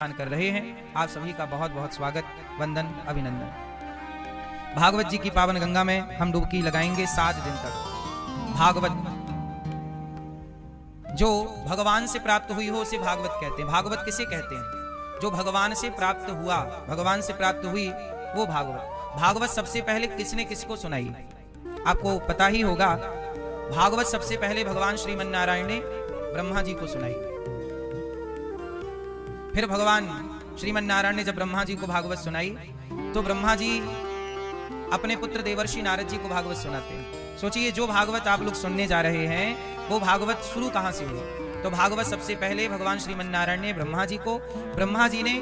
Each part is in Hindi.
कर रहे हैं। आप सभी का बहुत बहुत स्वागत, वंदन, अभिनंदन। भागवत जी की पावन गंगा में हम डुबकी लगाएंगे 7 दिन तक। भागवत जो भगवान से प्राप्त हुई हो उसे भागवत कहते हैं। भागवत किसे कहते हैं? जो भगवान से प्राप्त हुआ, भगवान से प्राप्त हुई वो भागवत। भागवत सबसे पहले किसने किसको सुनाई? आपको पता ही होगा। भागवत सबसे पहले भगवान श्रीमन नारायण ने ब्रह्मा जी को सुनाई। फिर भगवान श्रीमन नारायण ने जब ब्रह्मा जी को भागवत सुनाई तो ब्रह्मा जी अपने पुत्र देवर्षि नारद जी को भागवत सुनाते हैं। सोचिए, जो भागवत आप लोग सुनने जा रहे हैं वो भागवत शुरू कहां से हुई? तो भागवत सबसे पहले भगवान श्रीमन नारायण ने ब्रह्मा जी को, ब्रह्मा जी ने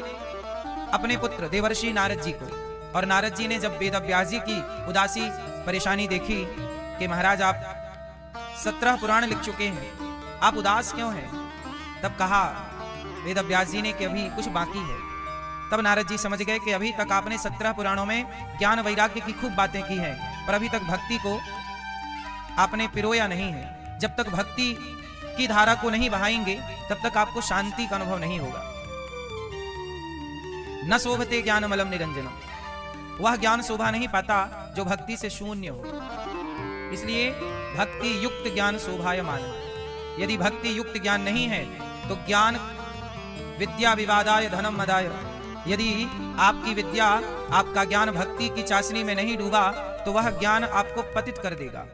अपने पुत्र देवर्षि नारद जी को, और नारद जी ने जब वेद व्यास जी की उदासी परेशानी देखी कि महाराज आप 17 पुराण लिख चुके हैं, आप उदास क्यों हैं? तब कहा वेद व्यास जी ने कि अभी कुछ बाकी है। तब नारद जी समझ गए कि अभी तक आपने 17 पुराणों में ज्ञान वैराग्य की खूब बातें की हैं, पर अभी तक भक्ति को आपने पिरोया नहीं है। जब तक भक्ति की धारा को नहीं बहाएंगे तब तक आपको शांति का अनुभव नहीं होगा। न शोभते ज्ञानमलम निरंजनम, वह ज्ञान शोभा नहीं पाता जो भक्ति से शून्य हो। इसलिए भक्ति युक्त ज्ञान शोभाय मानव। यदि भक्ति युक्त ज्ञान नहीं है तो ज्ञान विद्या विवादाय धनम मदाय। यदि आपकी विद्या, आपका ज्ञान भक्ति की चाशनी में नहीं डूबा तो वह ज्ञान आपको पतित कर देगा।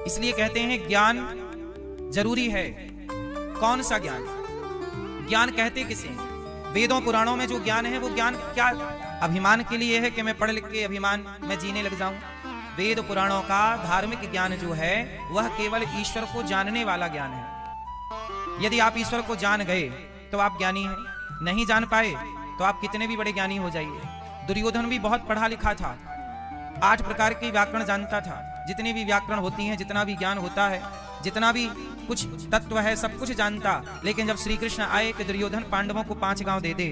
इसलिए कहते हैं ज्ञान जरूरी है। कौन सा ज्ञान? ज्ञान कहते किसे? वेदों पुराणों में जो ज्ञान है वो ज्ञान क्या अभिमान के लिए है कि मैं पढ़ लिख के अभिमान में जीने लग जाऊं? वेद पुराणों का धार्मिक ज्ञान जो है वह केवल ईश्वर को जानने वाला ज्ञान है। यदि आप ईश्वर को जान गए तो आप ज्ञानी हैं, नहीं जान पाए तो आप कितने भी बड़े ज्ञानी हो जाइए। दुर्योधन भी बहुत पढ़ा लिखा था, 8 प्रकार के व्याकरण जानता था। जितनी भी व्याकरण होती हैं, जितना भी ज्ञान होता है, जितना भी कुछ तत्व है, सब कुछ जानता। लेकिन जब श्री कृष्ण आए कि दुर्योधन पांडवों को 5 गांव दे दे,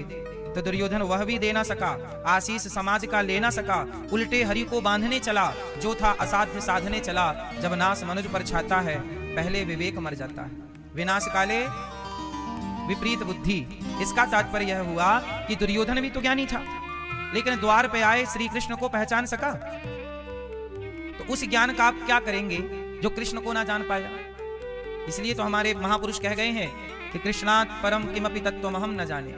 तो दुर्योधन वह भी दे ना सका, आशीष समाज का ले ना सका, उल्टे हरि को बांधने चला। जो था असाध्य साधने चला। जब नाश मनुज पर छाता है, पहले विवेक मर जाता है। विनाश काले विपरीत बुद्धि। इसका तात्पर्य यह हुआ कि दुर्योधन भी तो ज्ञानी था, लेकिन द्वार पे आए श्री कृष्ण को पहचान सका। तो उस ज्ञान का आप क्या करेंगे जो कृष्ण को ना जान पाया? इसलिए तो हमारे महापुरुष कह गए हैं कि कृष्णात् परम किमपि तत्त्वमहं न जाने।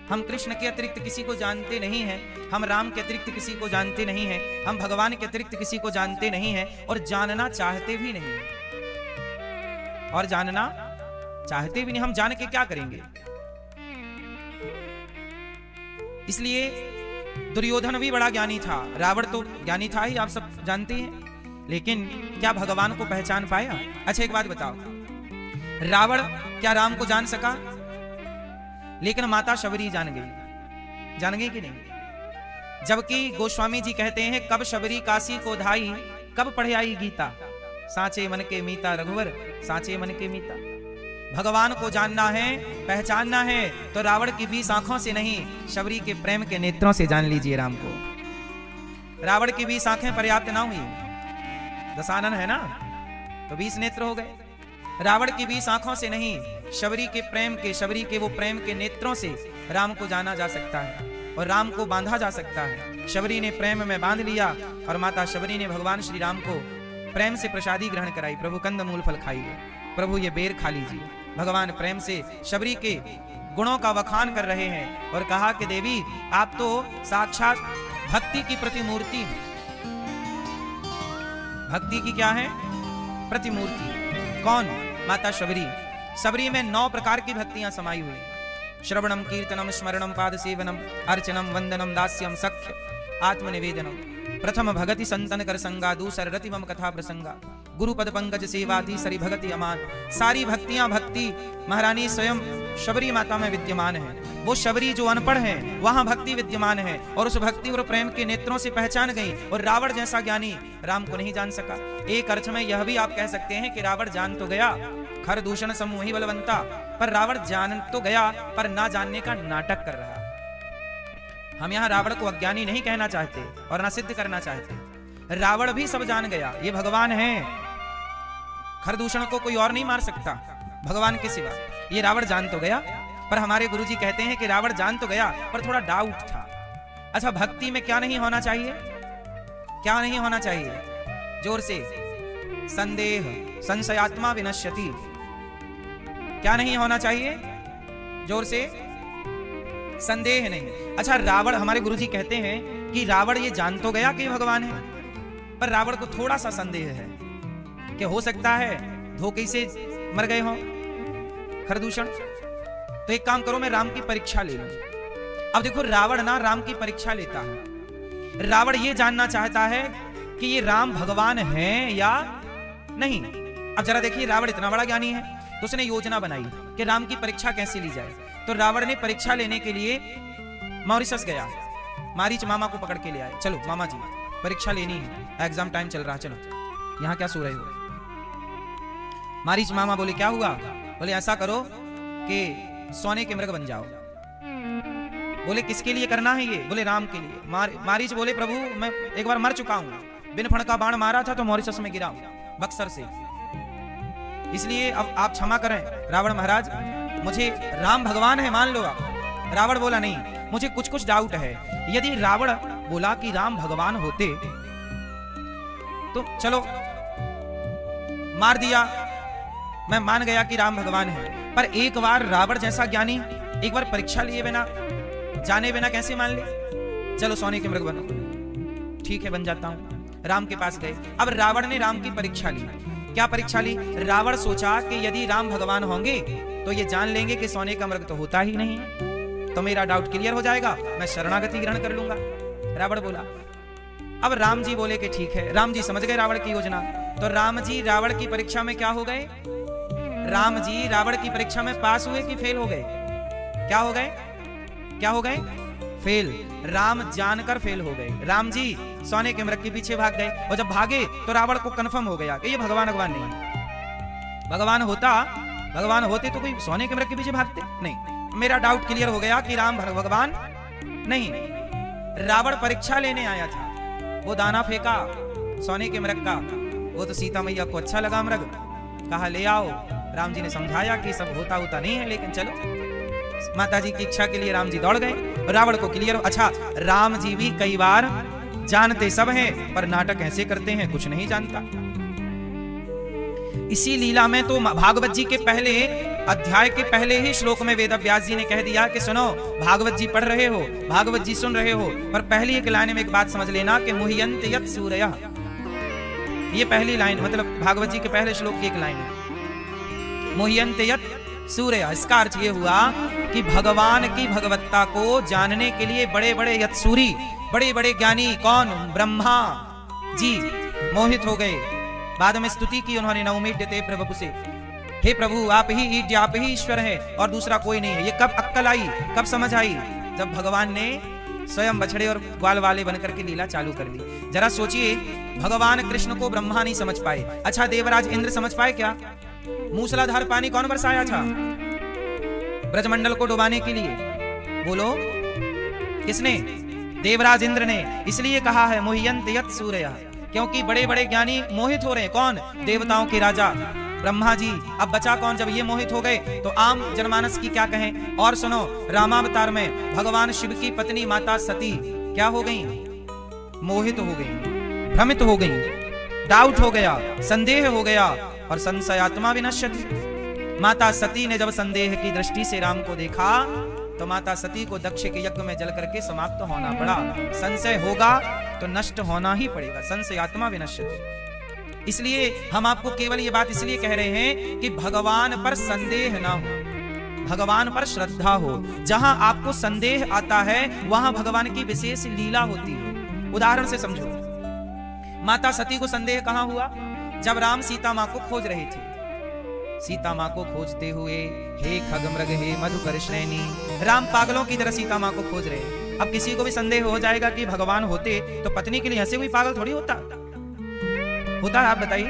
हम कृष्ण के अतिरिक्त किसी को जानते नहीं हैं, हम राम के अतिरिक्त किसी को जानते नहीं हैं, हम भगवान के अतिरिक्त किसी को जानते नहीं हैं, और जानना चाहते भी नहीं हैं। और जानना चाहते भी नहीं। हम जान के क्या करेंगे? इसलिए दुर्योधन भी बड़ा ज्ञानी था, रावण तो ज्ञानी था ही, आप सब जानते हैं। लेकिन क्या भगवान को पहचान पाया? अच्छा एक बात बताओ, रावण क्या राम को जान सका? लेकिन माता शबरी जान गई कि नहीं? जबकि गोस्वामी जी कहते हैं, कब शबरी काशी को धाई, कब पढ़े आई गीता। साचे मन के मीता रघुवर, साचे मन के मीता। भगवान को जानना है, पहचानना है तो रावण की 20 आंखों से नहीं, शबरी के प्रेम के नेत्रों से जान लीजिए राम को। रावण की 20 आंखें पर्याप्त ना हुई, दशानन है ना, तो 20 नेत्र हो गए। रावण की 20 आंखों से नहीं, शबरी के वो प्रेम के नेत्रों से राम को जाना जा सकता है और राम को बांधा जा सकता है। शबरी ने प्रेम में बांध लिया और माता शबरी ने भगवान श्री राम को प्रेम से प्रसादी ग्रहण कराई। प्रभु कंद मूल फल खाइए, प्रभु ये बेर खा लीजिए। भगवान प्रेम से शबरी के गुणों का वखान कर रहे हैं और कहा कि देवी आप तो साक्षात भक्ति की प्रतिमूर्ति हैं। भक्ति की क्या है? प्रतिमूर्ति। कौन? माता शबरी। शबरी में 9 प्रकार की भक्तियां समाई हुई। श्रवणम कीर्तनम स्मरणम पाद सेवनम अर्चनम वंदनम दास्यम सख्य आत्मनिवेदनम। प्रथम भगति संतन कर संगा, दूसर रति मम कथा प्रसंगा, गुरुपद पंकज सेवाती सरी भगति अमान। सारी भक्तियां भक्ति महारानी स्वयं शबरी माता में विद्यमान है। वो शबरी जो अनपढ़ है वहां भक्ति विद्यमान है और उस भक्ति और प्रेम के नेत्रों से पहचान गई। और रावण जैसा ज्ञानी राम को नहीं जान सका। एक अर्थ में यह भी आप कह सकते हैं कि रावण जान तो गया, खर दूषण समूही बलवंता, पर रावण जान तो गया पर ना जानने का नाटक कर रहा। हम यहाँ रावण को अज्ञानी नहीं कहना चाहते और ना सिद्ध करना चाहते। रावण भी सब जान गया, ये भगवान है। खरदूषण को कोई और नहीं मार सकता भगवान के सिवा। ये रावण जान तो गया पर हमारे गुरुजी कहते हैं कि रावण जान तो गया पर थोड़ा डाउट था। अच्छा, भक्ति में क्या नहीं होना चाहिए? क्या नहीं होना चाहिए? जोर से, संदेह, संशयात्मा विनश्यति। क्या नहीं होना चाहिए? जोर से, संदेह नहीं। अच्छा, रावण, हमारे गुरुजी कहते हैं कि रावण ये जान तो गया कि भगवान है, पर रावण को थोड़ा सा संदेह है कि हो सकता है धोखे से मर गए हो, खरदूषण। तो एक काम करो, मैं राम की परीक्षा ले लूं। अब देखो, रावण ना राम की परीक्षा लेता है। रावण ये जानना चाहता है कि ये राम भगवान हैं या नहीं। अब जरा देखिए, रावण इतना बड़ा ज्ञानी है तो उसने योजना बनाई कि राम की परीक्षा कैसे ली जाए। तो रावण ने परीक्षा लेने के लिए मॉरिशस गया, मारीच मामा को पकड़ के ले आए। चलो मामा जी, परीक्षा लेनी है, एग्जाम टाइम चल रहा है, चलो। यहां क्या सो रहे हो? मारीच मामा बोले क्या हुआ? बोले ऐसा करो कि सोने के मृग बन जाओ। बोले किसके लिए करना है ये? बोले राम के लिए। मारीच बोले प्रभु, मैं एक बार मर चुका हूं, बिन फण का बाण मारा था तो मॉरिशस में गिरा बक्सर से, इसलिए अब आप क्षमा करें रावण महाराज, मुझे राम भगवान है मान लो आप। रावण बोला नहीं, मुझे कुछ कुछ डाउट है। यदि रावण बोला कि राम भगवान होते तो चलो मार दिया, मैं मान गया कि राम भगवान है। पर एक बार रावण जैसा ज्ञानी एक बार परीक्षा लिए बिना, जाने बिना कैसे मान ले? चलो सोने के मृग बनो, ठीक है बन जाता हूं। राम के पास गए। अब रावण ने राम की परीक्षा ली। क्या परीक्षा ली? रावण सोचा कि यदि राम भगवान होंगे तो ये जान लेंगे कि सोने का मृग तो होता ही नहीं है, तो मेरा डाउट क्लियर हो जाएगा, मैं शरणागति ग्रहण कर लूंगा। रावण बोला। अब राम जी बोले कि ठीक है। राम जी समझ गए रावण की योजना। तो राम जी रावण की परीक्षा में क्या हो गए? राम जी रावण की परीक्षा में पास हुए कि फेल हो गए? क्या हो गए? क्या हो गए? फेल। राम जानकर फेल हो गए। राम जी सोने के मृग के पीछे भाग गए, और जब भागे तो रावण को कंफर्म हो गया कि ये भगवान नहीं है। भगवान होते तो कोई सोने के मृग के पीछे भागते नहीं। मेरा डाउट क्लियर हो गया कि राम भगवान नहीं। रावण परीक्षा लेने आया था, वो दाना फेंका सोने के मृग का, वो तो सीता मैया को अच्छा लगा मृग, कहा ले आओ। राम जी ने समझाया कि सब होता नहीं है, लेकिन चलो। माता जी की इच्छा के लिए राम जी दौड़ गए, रावण को क्लियर। अच्छा, राम जी भी कई बार जानते सब हैं पर नाटक ऐसे करते हैं, कुछ नहीं जानता। इसी लीला में तो भागवत जी के पहले अध्याय के पहले ही श्लोक में वेद व्यास जी ने कह दिया कि सुनो, भागवत जी पढ़ रहे हो, भागवत जी सुन रहे हो, पर पहली एक लाइन में एक बात समझ लेना कि मुह्यन्त यत् सूरयः, ये पहली लाइन, मतलब भागवत जी के पहले श्लोक की एक लाइन है, मुह्यन्त यत् सूर्य। इसका अर्थ ये हुआ कि भगवान की भगवत्ता को जानने के लिए बड़े बड़े यत्सूरी, बड़े बड़े ज्ञानी, कौन? ब्रह्मा जी मोहित हो गए। बाद में स्तुति की उन्होंने, नवमीड्यते प्रभु से, हे प्रभु आप ही ईड्य, आप ही ईश्वर है और दूसरा कोई नहीं है। ये कब अक्कल आई, कब समझ आई? जब भगवान ने स्वयं बछड़े और ग्वाल वाले बनकर के लीला चालू कर दी। जरा सोचिए, भगवान कृष्ण को ब्रह्मा नहीं समझ पाए, अच्छा देवराज इंद्र समझ पाए क्या? मूसलाधार पानी कौन बरसाया था ब्रजमंडल को डुबाने के लिए? बोलो किसने? देवराज इंद्र ने। इसलिए कहा है मुह्यन्त यत् सूरयः, क्योंकि बड़े बड़े ज्ञानी मोहित हो रहे हैं। कौन? देवताओं के राजा ब्रह्मा जी। अब बचा कौन? जब ये मोहित हो गए तो आम जनमानस की क्या कहें? और सुनो, रामावतार में भगवान शिव की पत्नी माता सती क्या हो गई? मोहित हो गई, भ्रमित हो गई, डाउट हो गया, संदेह हो गया, और संशयात्मा विनश्यति। माता सती ने जब संदेह की दृष्टि से राम को देखा तो माता सती को दक्ष के यज्ञ में जल करके समाप्त होना पड़ा। संशय होगा तो नष्ट होना ही पड़ेगा, संशयात्मा विनश्यति। इसलिए हम आपको केवल ये बात इसलिए कह रहे हैं कि भगवान पर संदेह ना हो, भगवान पर श्रद्धा हो। जहां आपको संदेह आता है वहां भगवान की विशेष लीला होती है। उदाहरण से समझो, माता सती को संदेह कहां हुआ? जब राम सीता मां को खोज रहे थे। सीता मां को खोजते हुए, हे खगमृग हे मधुकर श्रेणी, राम पागलों की तरह सीता मां को खोज रहे। अब किसी को भी संदेह हो जाएगा कि भगवान होते तो पत्नी के लिए हंसे हुई पागल थोड़ी होता है? आप बताइए,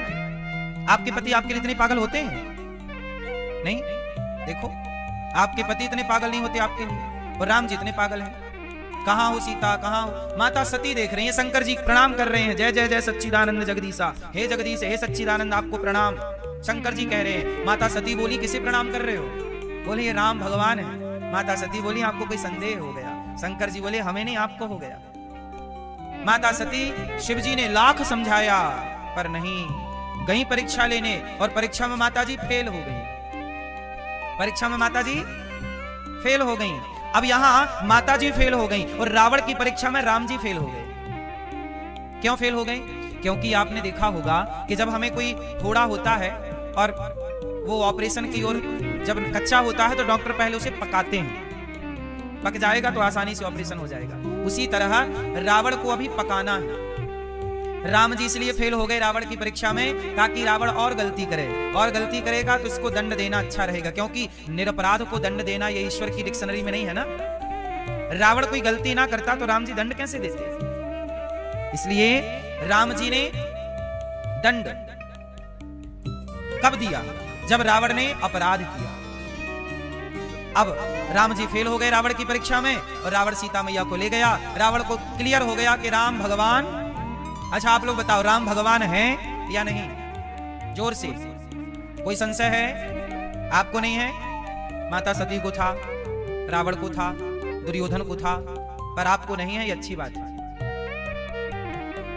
आपके पति आपके लिए इतने पागल होते हैं? नहीं। देखो, आपके पति इतने पागल नहीं होते आपके लिए, और राम जी इतने पागल हैं। कहां हो सीता, कहां हो? माता सती देख रही हैं, शंकर जी प्रणाम कर रहे हैं, जय जय जय सच्चिदानंद जगदीशा, हे जगदीश हे सच्चिदानंद आपको प्रणाम। शंकर जी कह रहे हैं। माता सती बोली किसे प्रणाम कर रहे हो? बोले ये राम भगवान है। माता सती बोली आपको कोई संदेह हो गया। शंकर जी बोले हमें नहीं, आपको हो गया। माता सती शिव जी ने लाख समझाया पर नहीं, गई परीक्षा लेने और परीक्षा में माता जी फेल हो गई। परीक्षा में माता जी फेल हो गई। अब यहां माता जी फेल हो गई और रावण की परीक्षा में राम जी फेल हो गए। क्यों फेल हो गए? क्योंकि आपने देखा होगा कि जब हमें कोई फोड़ा होता है और वो ऑपरेशन की ओर जब कच्चा होता है तो डॉक्टर पहले उसे पकाते हैं, पक जाएगा तो आसानी से ऑपरेशन हो जाएगा। उसी तरह रावण को अभी पकाना है। राम जी इसलिए फेल हो गए रावण की परीक्षा में, ताकि रावण और गलती करे, और गलती करेगा तो इसको दंड देना अच्छा रहेगा, क्योंकि निरपराध को दंड देना ये ईश्वर की डिक्शनरी में नहीं है ना। रावण कोई गलती ना करता तो राम जी दंड कैसे देते? इसलिए राम जी ने दंड कब दिया? जब रावण ने अपराध किया। अब राम जी फेल हो गए रावण की परीक्षा में और रावण सीता मैया को ले गया। रावण को क्लियर हो गया कि राम भगवान, अच्छा आप लोग बताओ राम भगवान हैं या नहीं? जोर से, कोई संशय है? आपको नहीं है? माता सती को था, रावण को था, दुर्योधन को था, पर आपको नहीं है, ये अच्छी बात है।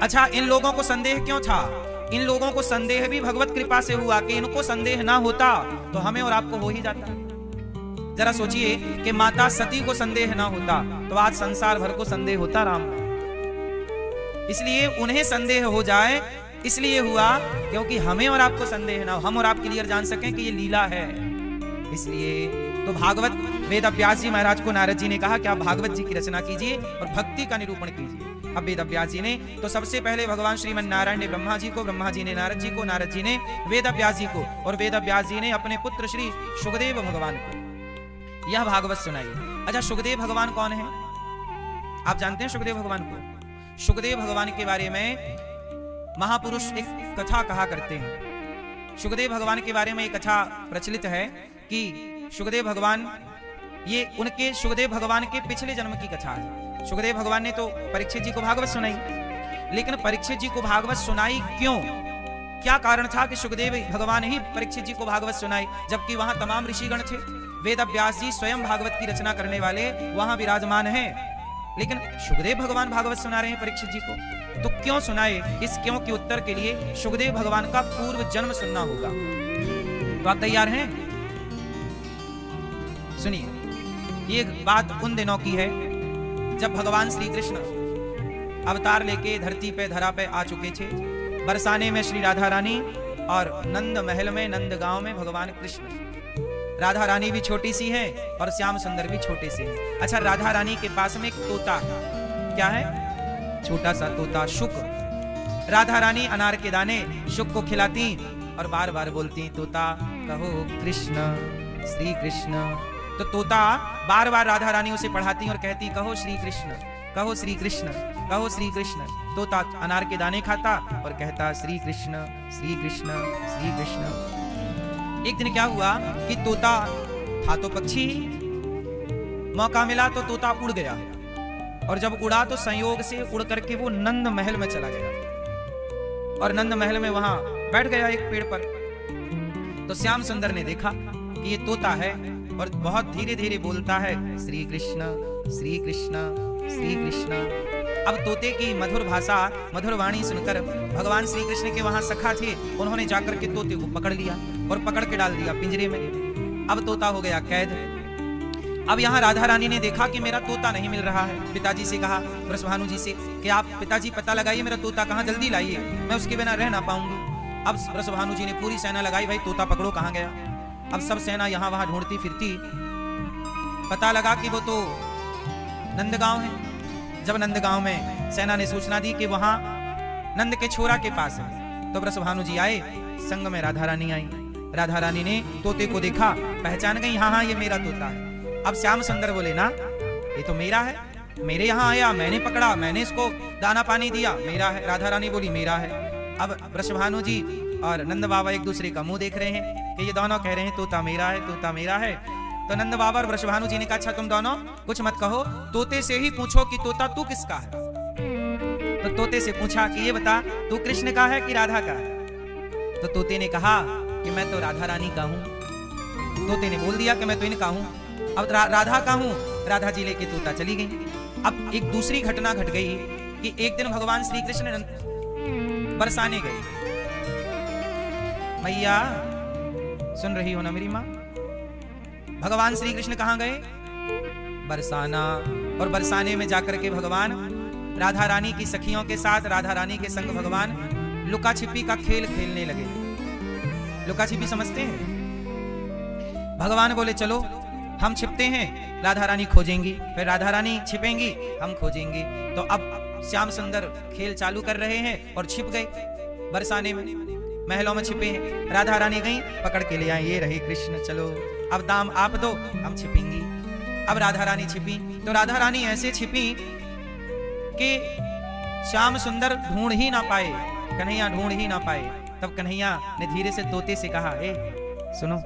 अच्छा, इन लोगों को संदेह क्यों था? इन लोगों को संदेह भी भगवत कृपा से हुआ कि इनको संदेह ना होता तो हमें और आपको हो ही जाता। जरा सोचिए कि माता सती को संदेह ना होता तो आज संसार भर को संदेह होता राम में। इसलिए उन्हें संदेह हो जाए इसलिए हुआ क्योंकि हमें और आपको संदेह ना हो, हम और आप क्लियर जान सकें कि ये लीला है। इसलिए तो भागवत वेद व्यास जी महाराज को नारद जी ने कहा कि आप भागवत जी की रचना कीजिए और भक्ति का निरूपण कीजिए। अब वेद व्यास जी ने तो सबसे पहले भगवान श्रीमन नारायण ने ब्रह्मा जी को, ब्रह्मा जी ने नारद जी को, नारद जी ने वेद व्यास जी को, और वेद व्यास जी ने अपने पुत्र श्री सुखदेव भगवान को यह भागवत सुनाई। अच्छा, सुखदेव भगवान कौन है? आप जानते हैं सुखदेव भगवान को? सुखदेव भगवान के बारे में महापुरुष एक कथा कहा करते हैं। सुखदेव भगवान के बारे में एक कथा प्रचलित है कि सुखदेव भगवान, ये उनके सुखदेव भगवान के पिछले जन्म की कथा है। सुखदेव भगवान ने तो परीक्षित जी को भागवत सुनाई, लेकिन परीक्षित जी को भागवत सुनाई क्यों? क्या कारण था कि सुखदेव भगवान ही परीक्षित जी को भागवत सुनाई, जबकि वहां तमाम ऋषिगण थे? वेद व्यास जी स्वयं भागवत की रचना करने वाले वहां विराजमान हैं, लेकिन सुखदेव भगवान भागवत सुना रहे हैं परीक्षित जी को, तो क्यों सुनाए? इस क्यों के उत्तर के लिए सुखदेव भगवान का पूर्व जन्म सुनना होगा। तो आप तैयार हैं? सुनिए, ये बात उन दिनों की है जब भगवान श्री कृष्ण अवतार लेके धरती पे धरा पे आ चुके थे। बरसाने में श्री राधा रानी और नंद महल में, नंद गांव में भगवान कृष्ण। राधा रानी भी छोटी सी है और श्याम सुंदर भी छोटे से हैं। अच्छा, राधा रानी के पास में एक तोता है। क्या है? छोटा सा तोता शुक। राधा रानी अनार के दाने शुक को खिलाती और बार बार बोलती, तोता कहो कृष्ण, श्री कृष्ण। तो तोता बार बार राधा रानी उसे पढ़ाती और कहती, कहो श्री कृष्ण, कहो श्री कृष्ण, कहो श्री कृष्ण। तोता अनार के दाने खाता और कहता, श्री कृष्ण, श्री कृष्ण, श्री कृष्ण। एक दिन क्या हुआ कि तोता था तो पक्षी, मौका मिला तो तोता उड़ गया, और जब उड़ा तो संयोग से उड़ करके वो नंद महल में चला गया और नंद महल में वहां बैठ गया एक पेड़ पर। तो श्याम सुंदर ने देखा कि ये तोता है और बहुत धीरे धीरे बोलता है, श्री कृष्ण, श्री कृष्ण, श्री कृष्ण। अब तोते की मधुर भाषा, मधुर वाणी सुनकर भगवान श्री कृष्ण के वहां सखा थे, उन्होंने जाकर के तोते को पकड़ लिया और पकड़ के डाल दिया पिंजरे में। अब तोता हो गया कैद। अब यहाँ राधा रानी ने देखा कि मेरा तोता नहीं मिल रहा है। पिताजी से कहा, वृषभानु जी से, कि आप पिताजी पता लगाइए मेरा तोता कहाँ, जल्दी लाइए, मैं उसके बिना रह ना पाऊंगी। अब वृषभानु जी ने पूरी सेना लगाई, भाई तोता पकड़ो, कहाँ गया। अब सब सेना यहाँ वहां ढूंढती फिरती, पता लगा कि वो तो नंदगांव है। जब नंदगांव में सेना ने सूचना दी कि वहां नंद के छोरा के पास है, तो वृषभानु जी आए, संग में राधा रानी आई। राधा रानी ने तोते को देखा, पहचान गई, हाँ हाँ ये मेरा तोता है। अब श्याम सुंदर बोले ना, ये तो मेरा है, मेरे यहाँ आया, मैंने पकड़ा, मैंने इसको दाना पानी दिया, मेरा है। राधा रानी बोली मेरा है। अब वृषभानु जी और नंद बाबा एक दूसरे का मुंह देख रहे हैं कि ये दोनों कह रहे हैं तोता मेरा है, तोता मेरा है। तो नंद बाबा और वृषभानु जी ने कहा, अच्छा तुम दोनों कुछ मत कहो, तोते से ही पूछो कि तोता तू किसका है। तो तोते से पूछा कि ये बता, तू कृष्ण का है कि राधा का है। तो तोते ने कहा कि मैं तो राधा रानी का हूं। तोते ने बोल दिया कि मैं तो इनका हूं। अब राधा का हूं, राधा जी लेके तोता चली गई। अब एक दूसरी घटना घट गई कि एक दिन भगवान श्री कृष्ण बरसाने गए। मैया सुन रही हो ना मेरी माँ? भगवान श्री कृष्ण कहां गए? बरसाना। और बरसाने में जाकर के भगवान राधा रानी की सखियों के साथ, राधा रानी के संग भगवान लुका छिपी का खेल खेलने लगे। लुका छिपी समझते हैं? भगवान बोले चलो हम छिपते हैं, राधा रानी खोजेंगी, फिर राधा रानी छिपेंगी, हम खोजेंगे। तो अब श्याम सुंदर खेल चालू कर रहे हैं और छिप गए बरसाने में, महलों में छिपे हैं। राधा रानी गई, पकड़ के ले आए, ये रहे कृष्ण, चलो अब दाम आप दो, हम छिपेंगी। अब राधा रानी छिपी, तो राधा रानी ऐसे छिपी कि श्याम सुंदर ढूंढ ही ना पाए, कन्हैया ढूंढ ही ना पाए। तब कन्हैया ने धीरे से तोते से कहा, ए सुनो,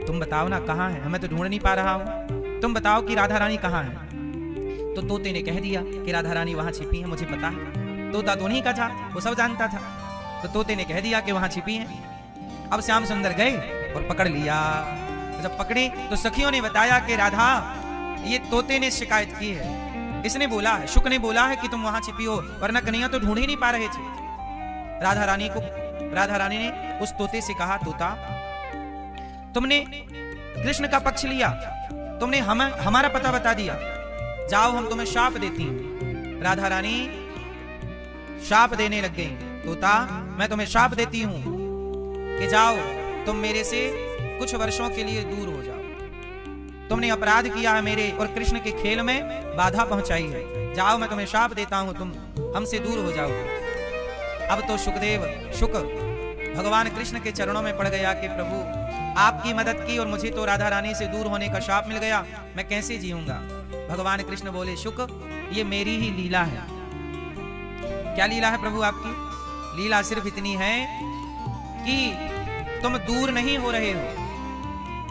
तुम बताओ ना कहाँ है, हमें तो ढूंढ नहीं पा रहा हूं, तुम बताओ कि राधा रानी कहाँ है। तो तोते ने कह दिया कि राधा रानी वहां छिपी है, मुझे पता है। तोता तो नहीं का था, वो सब जानता था। तो तोते ने कह दिया कि वहां छिपी है। अब श्याम सुंदर गए और पकड़ लिया। जब पकड़े तो सखियों ने बताया कि राधा, ये तोते ने शिकायत की है, इसने बोला है, शुक ने बोला है कि तुम वहां छिपी हो, वरना कन्हैया तो ढूंढ ही नहीं पा रहे थे। राधा रानी ने उस तोते से कहा, तोता तुमने कृष्ण का पक्ष लिया, तुमने हमारा पता बता दिया, जाओ हम तुम्हें शाप देती हूं। राधा रानी शाप देने लग गई, तोता मैं तुम्हें शाप देती हूं कि जाओ तुम मेरे से कुछ वर्षों के लिए दूर हो जाओ, तुमने अपराध किया है मेरे और कृष्ण के खेल में बाधा पहुंचाई है, जाओ मैं तुम्हें शाप देता हूं, तुम हमसे दूर हो जाओ। अब तो शुक भगवान कृष्ण के चरणों में पड़ गया कि प्रभु आपकी मदद की और मुझे तो राधा रानी से दूर होने का शाप मिल गया, मैं कैसे जीऊंगा। भगवान कृष्ण बोले, शुक ये मेरी ही लीला है। क्या लीला है प्रभु आपकी? लीला सिर्फ इतनी है कि तुम दूर नहीं हो रहे हो,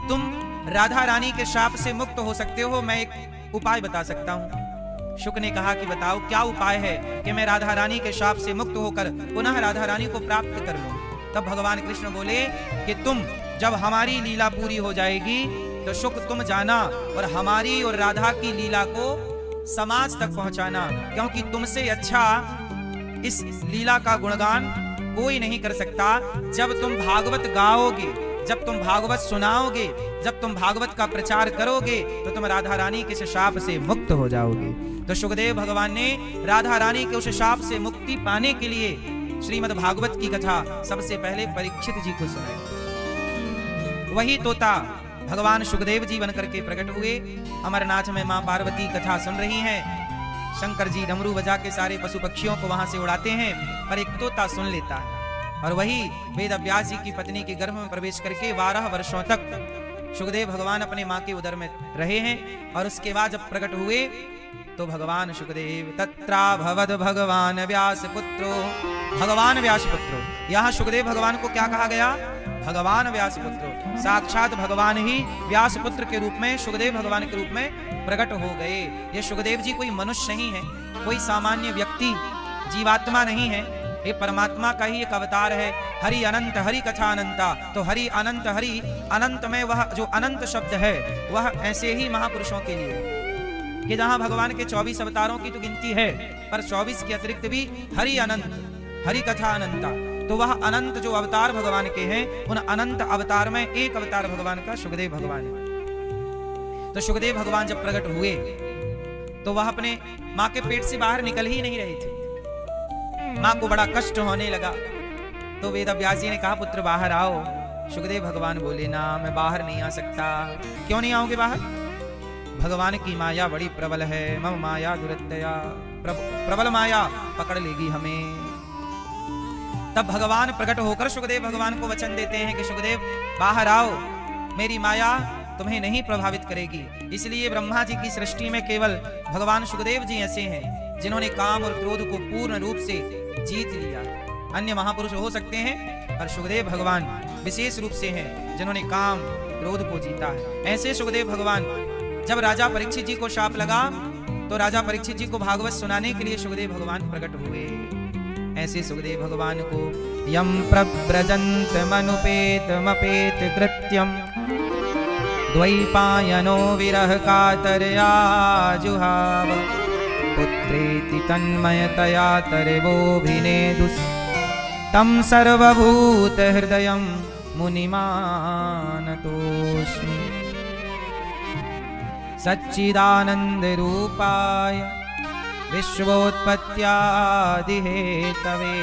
तुम राधा रानी के शाप से मुक्त हो सकते हो। मैं एक उपाय बता सकता हूं। शुक ने कहा कि बताओ क्या उपाय है कि मैं राधा रानी के शाप से मुक्त होकर पुनः राधा रानी को प्राप्त कर लूं। तब भगवान कृष्ण बोले कि तुम जब हमारी लीला पूरी हो जाएगी तो शुक तुम जाना और हमारी और राधा की लीला को समाज तक पहुंचाना, क्योंकि तुमसे अच्छा इस लीला का गुणगान कोई नहीं कर सकता। जब तुम भागवत गाओगे, जब तुम भागवत सुनाओगे, जब तुम भागवत का प्रचार करोगे तो तुम राधा रानी के इस शाप से मुक्त हो जाओगे। तो शुकदेव भगवान ने राधा रानी के उस शाप से मुक्ति पाने के लिए श्रीमद् भागवत की कथा सबसे पहले परीक्षित जी को सुनाई। वही तोता भगवान शुकदेव जी बनकर के प्रकट हुए। अमरनाथ में मां पार्वती कथा सुन रही हैं। शंकर जी डमरू बजा के सारे पशु पक्षियों को वहां से उड़ाते हैं, पर एक तोता सुन लेता है। और वही वेद व्यास जी की पत्नी के गर्भ में प्रवेश करके 12 वर्षों तक शुकदेव भगवान अपने मां के उदर में रहे हैं। और उसके बाद जब प्रकट हुए तो भगवान शुकदेव तत्रा भवद भगवान व्यास पुत्रो, भगवान व्यास पुत्रो। यहाँ शुकदेव भगवान को क्या कहा गया? भगवान व्यास पुत्रो। साक्षात भगवान ही व्यास पुत्र के रूप में, शुकदेव भगवान के रूप में प्रकट हो गए। ये शुकदेव जी कोई मनुष्य नहीं है, कोई सामान्य व्यक्ति जीवात्मा नहीं है, ये परमात्मा का ही एक अवतार है। हरि अनंत, हरि कथा अनंता। तो हरि अनंत, हरि अनंत में वह जो अनंत शब्द है वह ऐसे ही महापुरुषों के लिए कि जहां भगवान के 24 अवतारों की तो गिनती है, पर 24 के अतिरिक्त भी हरि अनंत, हरि कथा अनंता। तो वह अनंत जो अवतार भगवान के हैं, उन अनंत अवतार में एक अवतार भगवान का शुकदेव भगवान है। तो शुकदेव भगवान जब प्रकट हुए तो वह अपने मां के पेट से बाहर निकल ही नहीं रहे थे। मां को बड़ा कष्ट होने लगा। तो वेद व्यास जी ने कहा, पुत्र बाहर आओ। शुकदेव भगवान बोले, ना मैं बाहर नहीं आ सकता। क्यों नहीं आओगे बाहर? भगवान की माया बड़ी प्रबल है, मम माया दुरत्यया, प्रबल माया पकड़ लेगी हमें। तब भगवान प्रकट होकर शुकदेव भगवान को वचन देते हैं कि शुकदेव बाहर आओ, मेरी माया तुम्हें नहीं प्रभावित करेगी। इसलिए ब्रह्मा जी की सृष्टि में केवल भगवान शुकदेव जी ऐसे हैं जिन्होंने काम और क्रोध को पूर्ण रूप से जीत लिया। अन्य महापुरुष हो सकते हैं, पर शुकदेव भगवान विशेष रूप से हैं जिन्होंने काम क्रोध को जीता है। ऐसे शुकदेव भगवान जब राजा परीक्षित जी को शाप लगा तो राजा परीक्षित जी को भागवत सुनाने के लिए शुकदेव भगवान प्रकट हुए। ऐसे शुकदेव भगवान को यम प्रव्रजंत मनुपेत मपेत कृत्यम द्वैपायनो विरह कातरया जुहाव पुत्रेति तन्मयतया तरवोऽभिनेदुस् तं सर्वभूत हृदयं मुनिमानतोऽस्मि। सच्चिदानंद रूपाय विश्वोत्पत्त्यादिहेतवे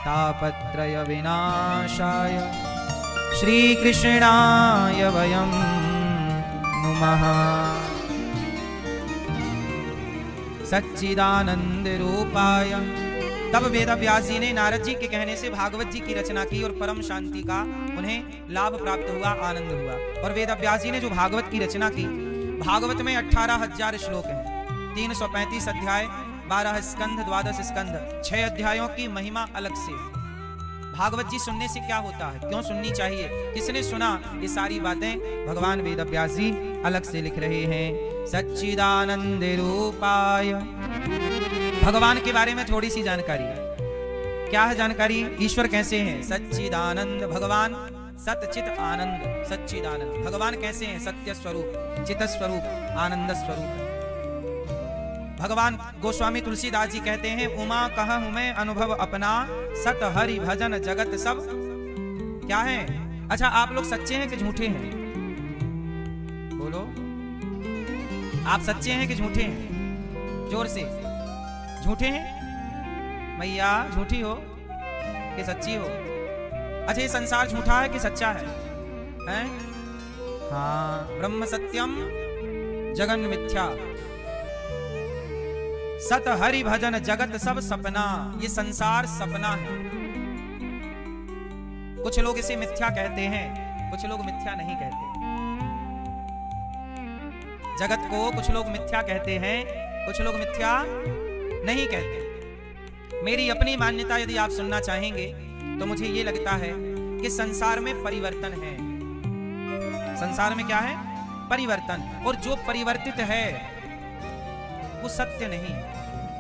तापत्रय विनाशाय श्रीकृष्णाय वयं नुमः। सच्चिदानंद रूपाय। तब वेदव्यास जी ने नारद जी के कहने से भागवत जी की रचना की और परम शांति का उन्हें लाभ प्राप्त हुआ, आनंद हुआ। और वेदव्यास जी ने जो भागवत की रचना की, भागवत में 18,000 श्लोक हैं, 335 अध्याय, 12 स्कंध, 12 स्कंध, 6 अध्यायों की महिमा अलग से। भागवत जी सुनने से क्या होता है, क्यों सुननी चाहिए, किसने सुना, ये सारी बातें भगवान वेदव्यास जी अलग से लिख रहे हैं। सच्चिदानंद रूपाय। भगवान के बारे में थोड़ी सी जानकारी। क्या है जानकारी? ईश्वर कैसे हैं? सच्चिदानंद। भगवान सतचित आनंद, सच्चिदानंद। भगवान कैसे हैं? सत्य स्वरूप, चित स्वरूप, आनंद स्वरूप। भगवान गोस्वामी तुलसीदास जी कहते हैं, उमा कहूं मैं अनुभव अपना, सत हरि भजन जगत सब क्या है। अच्छा, आप लोग सच्चे हैं कि झूठे हैं? बोलो, आप सच्चे हैं कि झूठे हैं? जोर से। झूठे हैं? मैया झूठी हो कि सच्ची हो? अच्छा, ये संसार झूठा है कि सच्चा है? हैं? हाँ, ब्रह्म सत्यम जगन मिथ्या, सत हरि भजन जगत सब सपना। ये संसार सपना है। कुछ लोग इसे मिथ्या कहते हैं, कुछ लोग मिथ्या नहीं कहते। जगत को कुछ लोग मिथ्या कहते हैं, कुछ लोग मिथ्या नहीं कहते। मेरी अपनी मान्यता यदि आप सुनना चाहेंगे तो मुझे ये लगता है कि संसार में परिवर्तन है। संसार में क्या है? परिवर्तन। और जो परिवर्तित है वो सत्य नहीं है।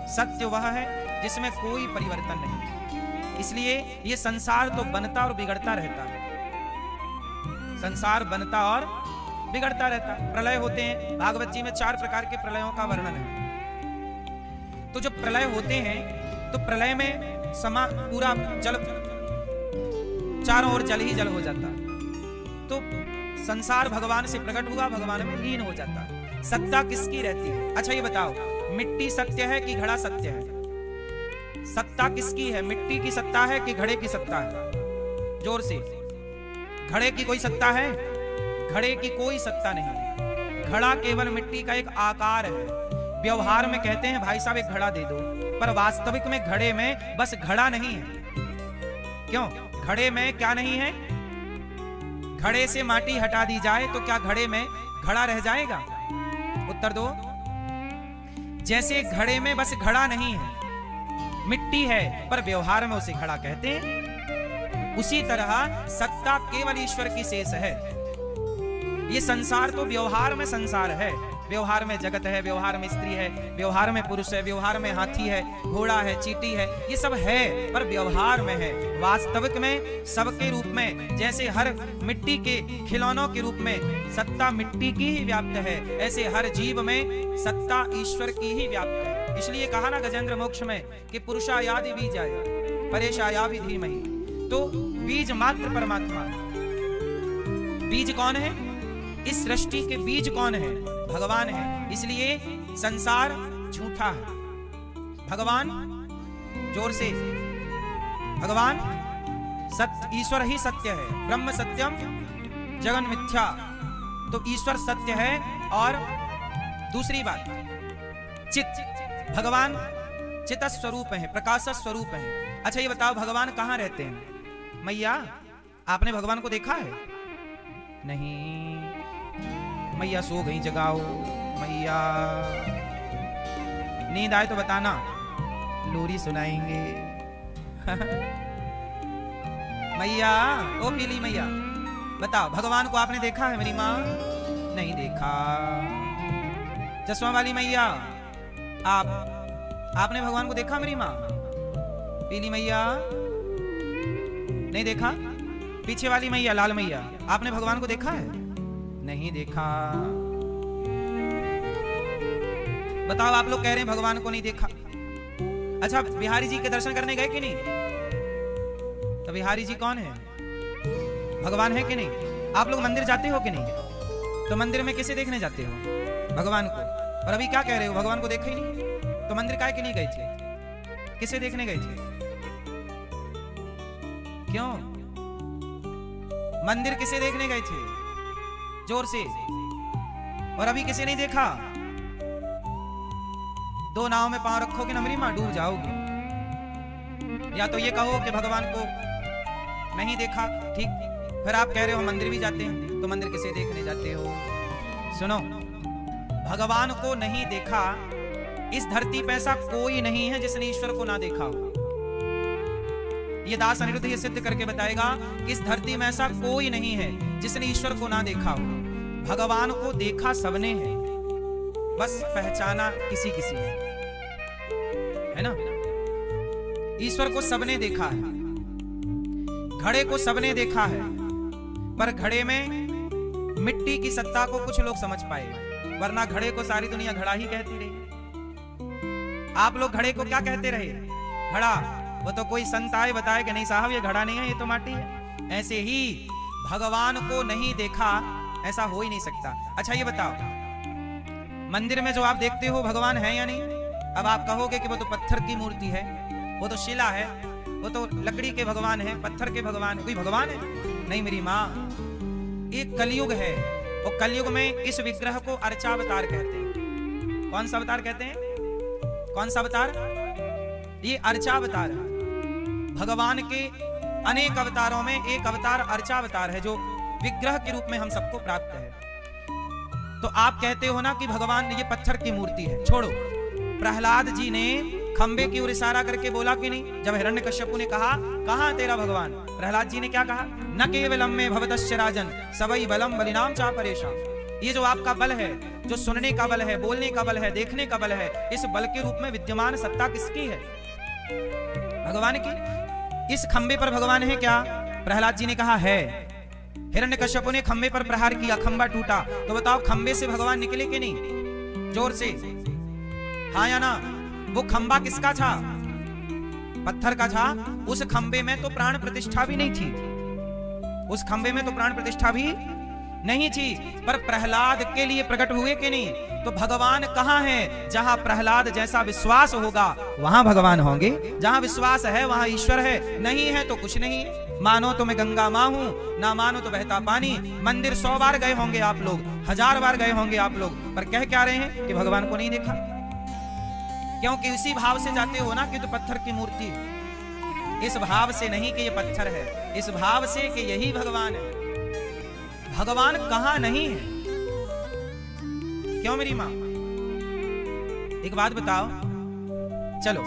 सत्य वह है जिसमें कोई परिवर्तन नहीं। इसलिए ये संसार तो बनता और बिगड़ता रहता है। संसार बनता और बिगड़ता रहता है। प्रलय होते हैं, भागवत जी में 4 प्रकार के प्रलयों का वर्णन है। तो जब प्रलय होते हैं तो प्रलय में पूरा जल, चारों ओर जल ही जल हो जाता है। तो संसार भगवान से प्रकट हुआ, भगवान में लीन हो जाता है। सत्ता किसकी रहती है? अच्छा ये बताओ, मिट्टी सत्य है कि घड़ा सत्य है? सत्ता किसकी है? मिट्टी की सत्ता है कि घड़े की सत्ता है? जोर से। घड़े की कोई सत्ता है? घड़े की कोई सत्ता नहीं। घड़ा केवल मिट्टी का एक आकार है। व्यवहार में कहते हैं भाई साहब एक घड़ा दे दो, पर वास्तविक में घड़े में बस घड़ा नहीं है। क्यों? घड़े में क्या नहीं है? घड़े से माटी हटा दी जाए तो क्या घड़े में घड़ा रह जाएगा? उत्तर दो। जैसे घड़े में बस घड़ा नहीं है, मिट्टी है, पर व्यवहार में उसे घड़ा कहते हैं, उसी तरह सत्ता केवल ईश्वर की शेष है। ये संसार तो व्यवहार में संसार है। व्यवहार में जगत है, व्यवहार में स्त्री है, व्यवहार में पुरुष है, व्यवहार में हाथी है, घोड़ा है, चींटी है, ये सब है, पर व्यवहार में है। वास्तविक में सबके रूप में, जैसे हर मिट्टी के खिलौनों के रूप में सत्ता मिट्टी की ही व्याप्त है, ऐसे हर जीव में सत्ता ईश्वर की ही व्याप्त है। इसलिए कहा ना गजेंद्र मोक्ष में कि पुरुषायादि बीजाय परेशायाभि धीमहि। तो बीज मात्र परमात्मा। बीज कौन है? इस सृष्टि के बीज कौन है? भगवान है। इसलिए संसार झूठा है। भगवान, जोर से, भगवान सत्य, ईश्वर ही सत्य है। ब्रह्म सत्यम जगन मिथ्या। तो ईश्वर सत्य है। और दूसरी बात, चित, भगवान चित स्वरूप है, प्रकाश स्वरूप है। अच्छा ये बताओ, भगवान कहाँ रहते हैं? मैया, आपने भगवान को देखा है? नहीं। मैया सो गई, जगाओ मैया। नींद आए तो बताना, लोरी सुनाएंगे। मैया, ओ पीली मैया, बताओ भगवान को आपने देखा है? मेरी माँ, नहीं देखा। चश्मा वाली मैया, आपने भगवान को देखा? मेरी माँ पीली मैया, नहीं देखा। पीछे वाली मैया, लाल मैया, आपने भगवान को देखा है? नहीं देखा। बताओ, आप लोग कह रहे हैं भगवान को नहीं देखा। अच्छा, बिहारी जी के दर्शन करने गए कि नहीं? तो बिहारी जी कौन है? भगवान है कि नहीं? आप लोग मंदिर जाते हो कि नहीं? तो मंदिर में किसे देखने जाते हो? भगवान को। और अभी क्या कह रहे हो? भगवान को देखा ही नहीं। तो मंदिर काहे के नहीं गए थे? किसे देखने गए थे? क्यों? मंदिर किसे देखने गए थे? जोर से। और अभी किसे नहीं देखा? दो नाव में पांव रखोगे ना मेरी मां, डूब जाओगे। या तो ये कहो कि भगवान को नहीं देखा, ठीक, फिर आप कह रहे हो मंदिर भी जाते हैं, तो मंदिर किसे देखने जाते हो? सुनो, भगवान को नहीं देखा, इस धरती पे ऐसा कोई नहीं है जिसने ईश्वर को ना देखा हो। ये दास अनिरुद्ध ये सिद्ध करके बताएगा कि इस धरती में ऐसा कोई नहीं है जिसने ईश्वर को ना देखा हो। भगवान को देखा सबने है, बस पहचाना किसी किसी ने है ना। ईश्वर को सबने देखा है, घड़े को सबने देखा है, पर घड़े में मिट्टी की सत्ता को कुछ लोग समझ पाए, वरना घड़े को सारी दुनिया घड़ा ही कहती रही। आप लोग घड़े को क्या कहते रहे? घड़ा। वो तो कोई संत आए बताए कि नहीं साहब ये घड़ा नहीं है, ये तो माटी है। ऐसे ही भगवान को नहीं देखा, ऐसा हो ही नहीं सकता। अच्छा ये बताओ, मंदिर में जो आप देखते हो भगवान है या नहीं? अब आप कहोगे कि वो तो पत्थर की मूर्ति है, वो तो शिला है, वो तो लकड़ी के भगवान है, पत्थर के भगवान है, कोई भगवान है? नहीं मेरी माँ, एक कलयुग है, और कलयुग में इस विग्रह को अर्चावतार कहते हैं। कौन सा अवतार कहते हैं? कौन सा अवतार? ये अर्चावतार है। भगवान के अनेक अवतारों में एक अवतार अर्चावतार है, जो विग्रह के रूप में हम सबको प्राप्त है। तो आप कहते हो ना कि भगवान ये पत्थर की मूर्ति है। छोड़ो, प्रहलाद जी ने खंबे की ओर इशारा करके बोला कि नहीं, जब हिरण्यकश्यपु ने कहा कहां तेरा भगवान, प्रहलाद जी ने क्या कहा? न केवलम में भवतस्य राजन सबई बलम बलिनाम चा परेशान। ये जो आपका बल है, जो सुनने का बल है, बोलने का बल है, देखने का बल है, इस बल के रूप में विद्यमान सत्ता किसकी है? भगवान की। इस खंबे पर भगवान है क्या? प्रहलाद जी ने कहा है। हिरण्यकश्यपु ने खंबे पर प्रहार किया, खंबा टूटा। तो बताओ खंबे से भगवान निकले कि नहीं? जोर से हाँ या ना? वो खंबा किसका था? पत्थर का था। उस खंबे में तो प्राण प्रतिष्ठा भी नहीं थी, उस खंबे में तो प्राण प्रतिष्ठा भी नहीं थी, पर प्रहलाद के लिए प्रकट हुए कि नहीं? तो भगवान कहाँ है? जहां प्रहलाद जैसा विश्वास होगा वहां भगवान होंगे। जहां विश्वास है वहां ईश्वर है, नहीं है तो कुछ नहीं है। मानो तो मैं गंगा माँ हूं, ना मानो तो बहता पानी। मंदिर 100 बार गए होंगे आप लोग, 1000 बार गए होंगे आप लोग, पर कह क्या रहे हैं कि भगवान को नहीं देखा? क्योंकि इसी भाव से जाते हो ना कि तो पत्थर की मूर्ति है। इस भाव से नहीं कि ये पत्थर है, इस भाव से कि यही भगवान है। भगवान कहां नहीं है? क्यों मेरी मां? एक बात बताओ, चलो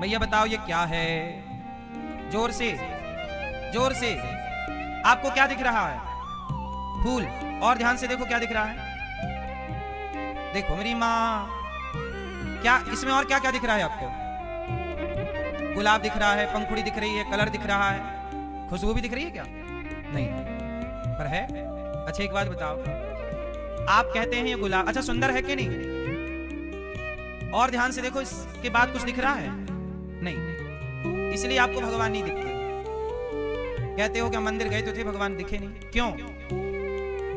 भैया बताओ ये क्या है? जोर से, जोर से। आपको क्या दिख रहा है? फूल। और ध्यान से देखो क्या दिख रहा है। देखो मेरी मां, क्या इसमें और क्या क्या दिख रहा है आपको? गुलाब दिख रहा है, पंखुड़ी दिख रही है, कलर दिख रहा है, खुशबू भी दिख रही है क्या? नहीं, पर है। अच्छा एक बात बताओ, आप कहते हैं ये गुलाब, अच्छा सुंदर है कि नहीं? और ध्यान से देखो, इसके बाद कुछ दिख रहा है? नहीं, इसलिए आपको भगवान नहीं दिखते। कहते हो कि मंदिर गए तो थे, भगवान दिखे नहीं। क्यों?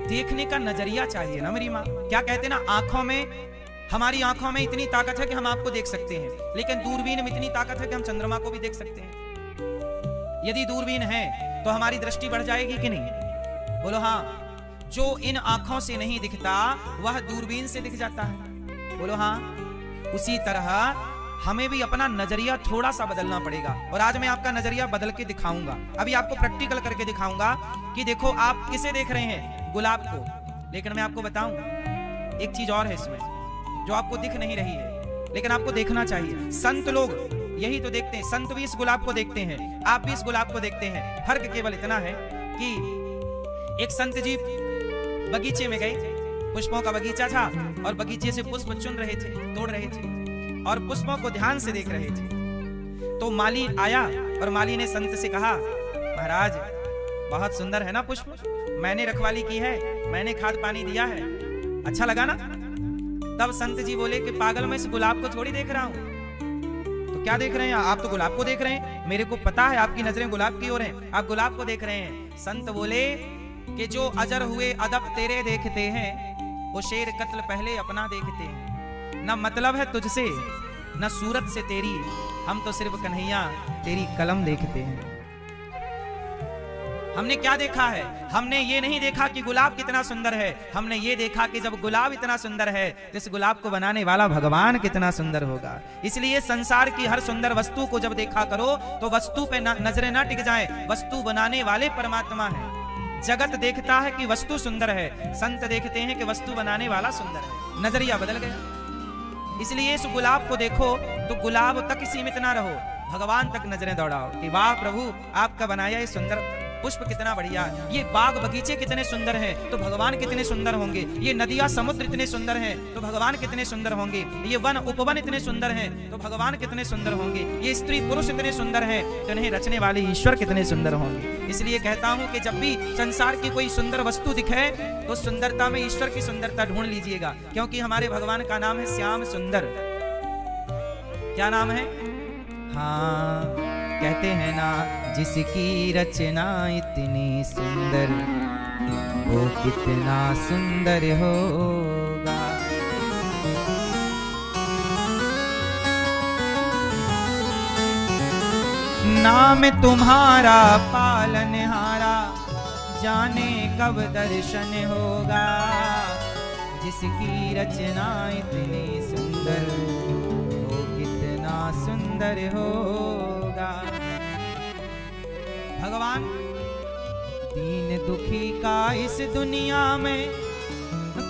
देखने का नजरिया चाहिए ना मेरी माँ। क्या कहते ना, आंखों में, हमारी आंखों में इतनी ताकत है कि हम आपको देख सकते हैं, लेकिन दूरबीन में इतनी ताकत है कि हम चंद्रमा को भी देख सकते हैं। यदि दूरबीन है तो हमारी दृष्टि बढ़ जाएगी कि नहीं? बोलो हाँ। जो इन आंखों से नहीं दिखता वह दूरबीन से दिख जाता है। बोलो हाँ। उसी तरह हमें भी अपना नजरिया थोड़ा सा बदलना पड़ेगा, और आज मैं आपका नजरिया बदल के दिखाऊंगा। अभी आपको प्रैक्टिकल करके दिखाऊंगा कि देखो आप किसे देख रहे हैं? गुलाब को। लेकिन मैं आपको बताऊं, एक चीज और है इसमें जो आपको दिख नहीं रही है, लेकिन आपको देखना चाहिए। संत लोग यही तो देखते हैं, संत भी इस गुलाब को देखते हैं, आप भी इस गुलाब को देखते हैं। फर्क केवल इतना है कि एक संत जी बगीचे में गए, पुष्पों का बगीचा था, और बगीचे से पुष्प चुन रहे थे, तोड़ रहे थे, और पुष्पों को ध्यान से देख रहे थे। तो माली आया और माली ने संत से कहा, महाराज बहुत सुंदर है ना पुष्प? मैंने रखवाली की है, मैंने खाद पानी दिया है, अच्छा लगा ना? तब संत जी बोले कि पागल, मैं इस गुलाब को थोड़ी देख रहा हूं। तो क्या देख रहे हैं आप? तो गुलाब को देख रहे हैं। मेरे को पता है आपकी नजरें गुलाब की ओर हैं, आप गुलाब को देख रहे हैं। संत बोले कि जो अजर हुए अदब तेरे देखते हैं, वो शेर कत्ल पहले अपना देखते हैं। न मतलब है तुझसे न सूरत से तेरी, हम तो सिर्फ कन्हैया तेरी कलम देखते हैं। हमने क्या देखा है? हमने ये नहीं देखा कि गुलाब कितना सुंदर है, हमने ये देखा कि जब गुलाब इतना सुंदर है तो इस गुलाब को बनाने वाला भगवान कितना सुंदर होगा। इसलिए संसार की हर सुंदर वस्तु को जब देखा करो तो वस्तु पे नजरें ना टिक जाए, वस्तु बनाने वाले परमात्मा है। जगत देखता है कि वस्तु सुंदर है, संत देखते हैं कि वस्तु बनाने वाला सुंदर है। नजरिया बदल गया। इसलिए इस गुलाब को देखो तो गुलाब तक सीमित ना रहो, भगवान तक नजरें दौड़ाओ कि वाह प्रभु, आपका बनाया ये सुंदर पुष्प कितना बढ़िया, ये बाग बगीचे कितने सुंदर हैं तो भगवान कितने सुंदर होंगे, ये नदियां समुद्र इतने सुंदर हैं तो भगवान कितने सुंदर होंगे, ये वन उपवन इतने सुंदर हैं तो भगवान कितने सुंदर होंगे, ये स्त्री पुरुष इतने सुंदर हैं तो इन्हें रचने वाले ईश्वर कितने सुंदर होंगे। इसलिए कहता हूं कि जब भी संसार की कोई सुंदर वस्तु दिखे तो सुंदरता में ईश्वर की सुंदरता ढूंढ लीजिएगा, क्योंकि हमारे भगवान का नाम है श्याम सुंदर। क्या नाम है? हाँ, कहते हैं ना, जिसकी रचना इतनी सुंदर वो कितना सुंदर होगा। नाम तुम्हारा पालनहारा, जाने कब दर्शन होगा। जिसकी रचना इतनी सुंदर वो कितना सुंदर होगा। भगवान दीन दुखी का इस दुनिया में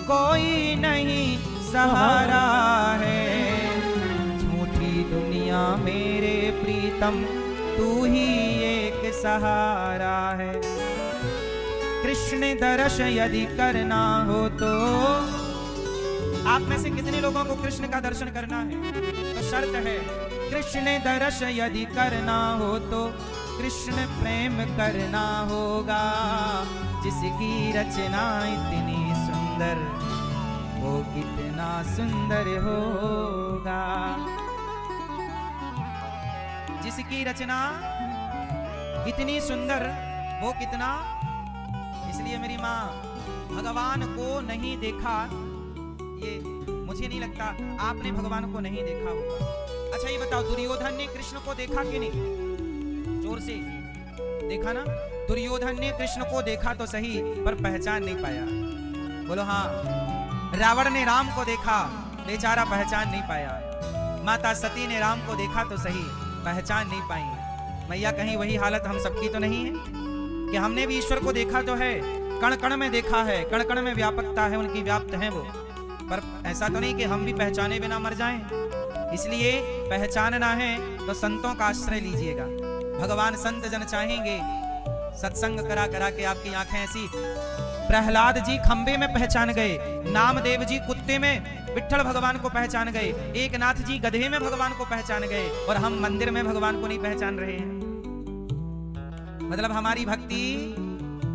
कोई नहीं सहारा है। झूठी दुनिया मेरे प्रीतम, तू ही एक सहारा है। कृष्ण दर्श यदि करना हो तो, आप में से कितने लोगों को कृष्ण का दर्शन करना है? तो शर्त है, कृष्ण दर्श यदि करना हो तो कृष्ण प्रेम करना होगा। जिसकी रचना इतनी सुंदर वो कितना सुंदर होगा। जिसकी रचना इतनी सुंदर वो कितना। इसलिए मेरी माँ, भगवान को नहीं देखा, ये मुझे नहीं लगता आपने भगवान को नहीं देखा होगा। अच्छा ये बताओ, दुर्योधन ने कृष्ण को देखा कि नहीं? जोर से देखा ना? दुर्योधन ने कृष्ण को देखा तो सही, पर पहचान नहीं पाया। बोलो हाँ। रावण ने राम को देखा, बेचारा पहचान नहीं पाया। माता सती ने राम को देखा तो सही, पहचान नहीं पाई। मैया कहीं वही हालत हम सबकी तो नहीं है कि हमने भी ईश्वर को देखा तो है, कण कण में देखा है, कण कण में व्यापकता है उनकी, व्याप्त है वो, पर ऐसा तो नहीं कि हम भी पहचाने बिना मर जाएं। इसलिए पहचानना है तो संतों का आश्रय लीजिएगा। भगवान संत जन चाहेंगे, सत्संग करा करा के आपकी आंखें ऐसी। प्रहलाद जी खंबे में पहचान गए, नामदेव जी कुत्ते में विट्ठल भगवान को पहचान गए, एकनाथ जी गधे में भगवान को पहचान गए, और हम मंदिर में भगवान को नहीं पहचान रहे हैं। मतलब हमारी भक्ति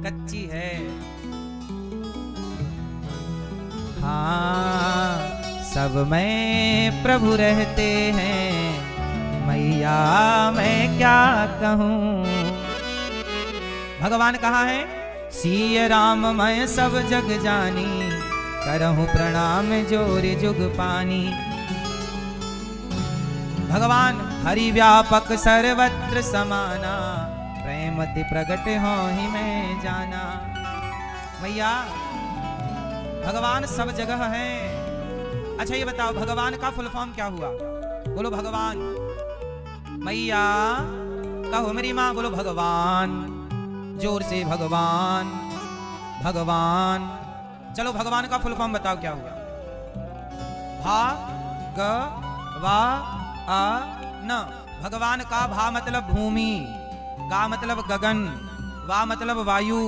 कच्ची है। हाँ, सब में प्रभु रहते हैं, मैया मैं क्या कहूँ। भगवान कहाँ है? सिय राम मैं सब जग जानी, करहूँ प्रणाम जोर जुग पानी। भगवान हरि व्यापक सर्वत्र समाना, प्रेमति प्रगट हो ही मैं जाना। मैया भगवान सब जगह है। अच्छा ये बताओ, भगवान का फुल फॉर्म क्या हुआ? बोलो भगवान। मैया कहो मेरी माँ, बोलो भगवान, जोर से भगवान भगवान। चलो भगवान का फुल फॉर्म बताओ क्या हुआ? भा ग वा आ न। भगवान का भा मतलब भूमि, गा मतलब गगन, वा मतलब वायु,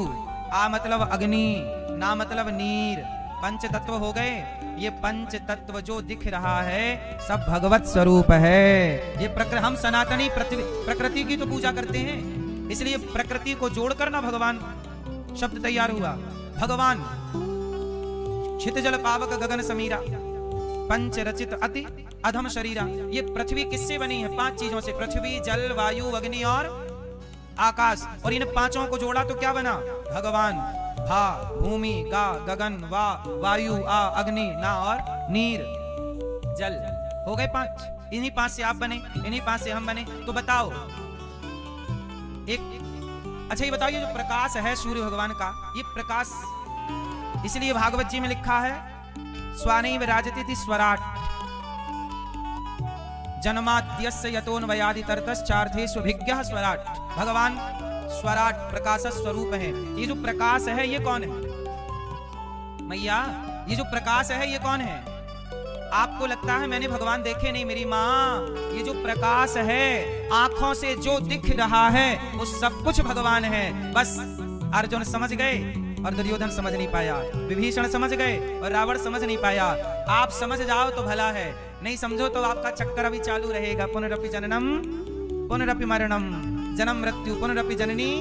आ मतलब अग्नि, ना मतलब नीर। पंच तत्व हो गए। ये पंच तत्व जो दिख रहा है सब भगवत स्वरूप है। ये हम सनातनी प्रकृति की तो पूजा करते हैं, इसलिए प्रकृति को जोड़कर ना भगवान शब्द तैयार हुआ। भगवान क्षितिजल पावक गगन समीरा, पंच रचित अति अधम शरीरा। ये पृथ्वी किससे बनी है? 5 चीजों से, पृथ्वी, जल, वायु, अग्नि और आकाश। और इन 5 को जोड़ा तो क्या बना? भगवान। भा भूमि, गा गगन, वा वायु, आ अग्नि, ना और नीर जल। हो गए 5। इन्हीं 5 से आप बने, इन्हीं 5 से हम बने। तो बताओ अच्छा ये बताओ, ये जो प्रकाश है सूर्य भगवान का, ये प्रकाश इसलिए भागवत जी में लिखा है स्वानैव राजते स्वराट जन्माद्यस्य यतोन्वयादि तरतश्चार्थेष्वभिज्ञः स्वराट। भगवान स्वराट प्रकाश स्वरूप है। ये जो प्रकाश है ये कौन है? मैया, ये जो प्रकाश है ये कौन है? आपको लगता है मैंने भगवान देखे नहीं? मेरी माँ, ये जो प्रकाश है, आंखों से जो दिख रहा है वो सब कुछ भगवान है। बस अर्जुन समझ गए और दुर्योधन समझ नहीं पाया, विभीषण समझ गए और रावण समझ नहीं पाया। आप समझ जाओ तो भला है, नहीं समझो तो आपका चक्कर अभी चालू रहेगा। पुनरपि जननम पुनरपि मरणम, जन्म मृत्यु पुनरपि जननी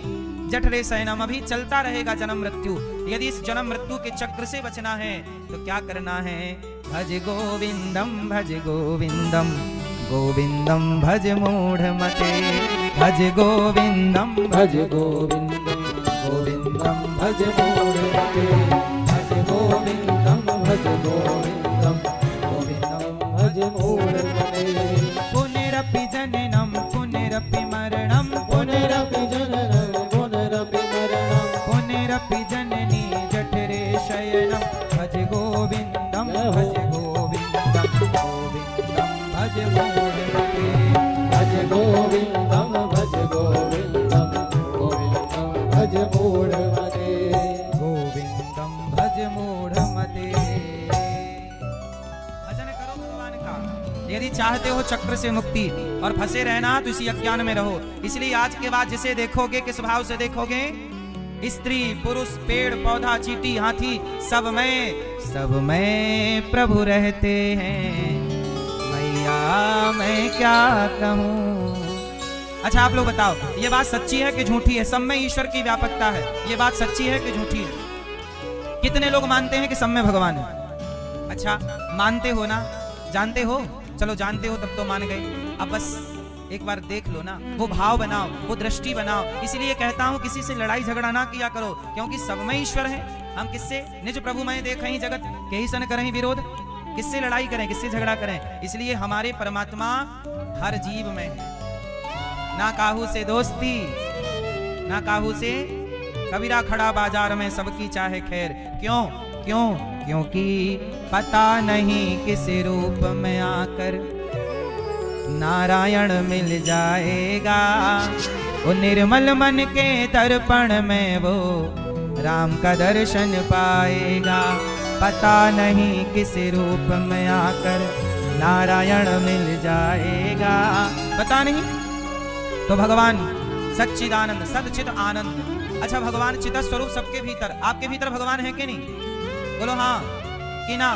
जठरे शयनम। अभी चलता रहेगा जन्म मृत्यु। यदि इस जन्म मृत्यु के चक्र से बचना है तो क्या करना है? भज गोविंदम भज गोविंदम, गोविंदम भज मूढ़मते। भज गोविंदम भज गोविंदम, गोविंदम भज मूढ़मते। भज गोविंदम भज गोविंदम, गोविंदम भज मूढ़मते। पुनरपि जननम पुनरपि मरणम, पुनरपि जननम पुनरपि मरणम। पुनरपि जननी जठरे शयनम। भज गोविंदम भज गोविंदम, गोविंदम भज मूढ़मते। भज गोविंदम भज गोविंदम, गोविंदम भज मूढ़मते। गोविंदम भज मूढ़मते। भजन करो भगवान का। यदि चाहते हो चक्र से मुक्ति और फंसे रहना तो इसी अज्ञान में रहो। इसलिए आज के बाद जिसे देखोगे किस भाव से देखोगे? स्त्री पुरुष पेड़ पौधा चींटी हाथी सब में प्रभु रहते हैं। मैया मैं क्या कहूँ। अच्छा आप लोग बताओ, ये बात सच्ची है कि झूठी है? सब में ईश्वर की व्यापकता है, ये बात सच्ची है कि झूठी है? कितने लोग मानते हैं कि सब में भगवान है? अच्छा मानते हो ना? जानते हो? चलो जानते हो तब तो मान गए। अब बस एक बार देख लो ना, वो भाव बनाओ, वो दृष्टि बनाओ। इसलिए कहता हूं किसी से लड़ाई झगड़ा ना किया करो, क्योंकि सब में ईश्वर है। हम किससे? निज प्रभु मैं देखहि जगत केहि सन करहि विरोध। किससे लड़ाई करें, किससे झगड़ा करें? इसलिए हमारे परमात्मा हर जीव में है। ना काहू से दोस्ती ना काहू से, कबीरा खड़ा बाजार में सबकी चाहे खैर। क्यों? क्योंकि पता नहीं किस रूप में आकर नारायण मिल जाएगा। वो निर्मल मन के दर्पण में वो राम का दर्शन पाएगा। पता नहीं किस रूप में आकर नारायण मिल जाएगा। पता नहीं तो भगवान सच्चिदानंद सदचित आनंद। अच्छा भगवान चित स्वरूप सबके भीतर, आपके भीतर भगवान है कि नहीं? बोलो हाँ कि ना?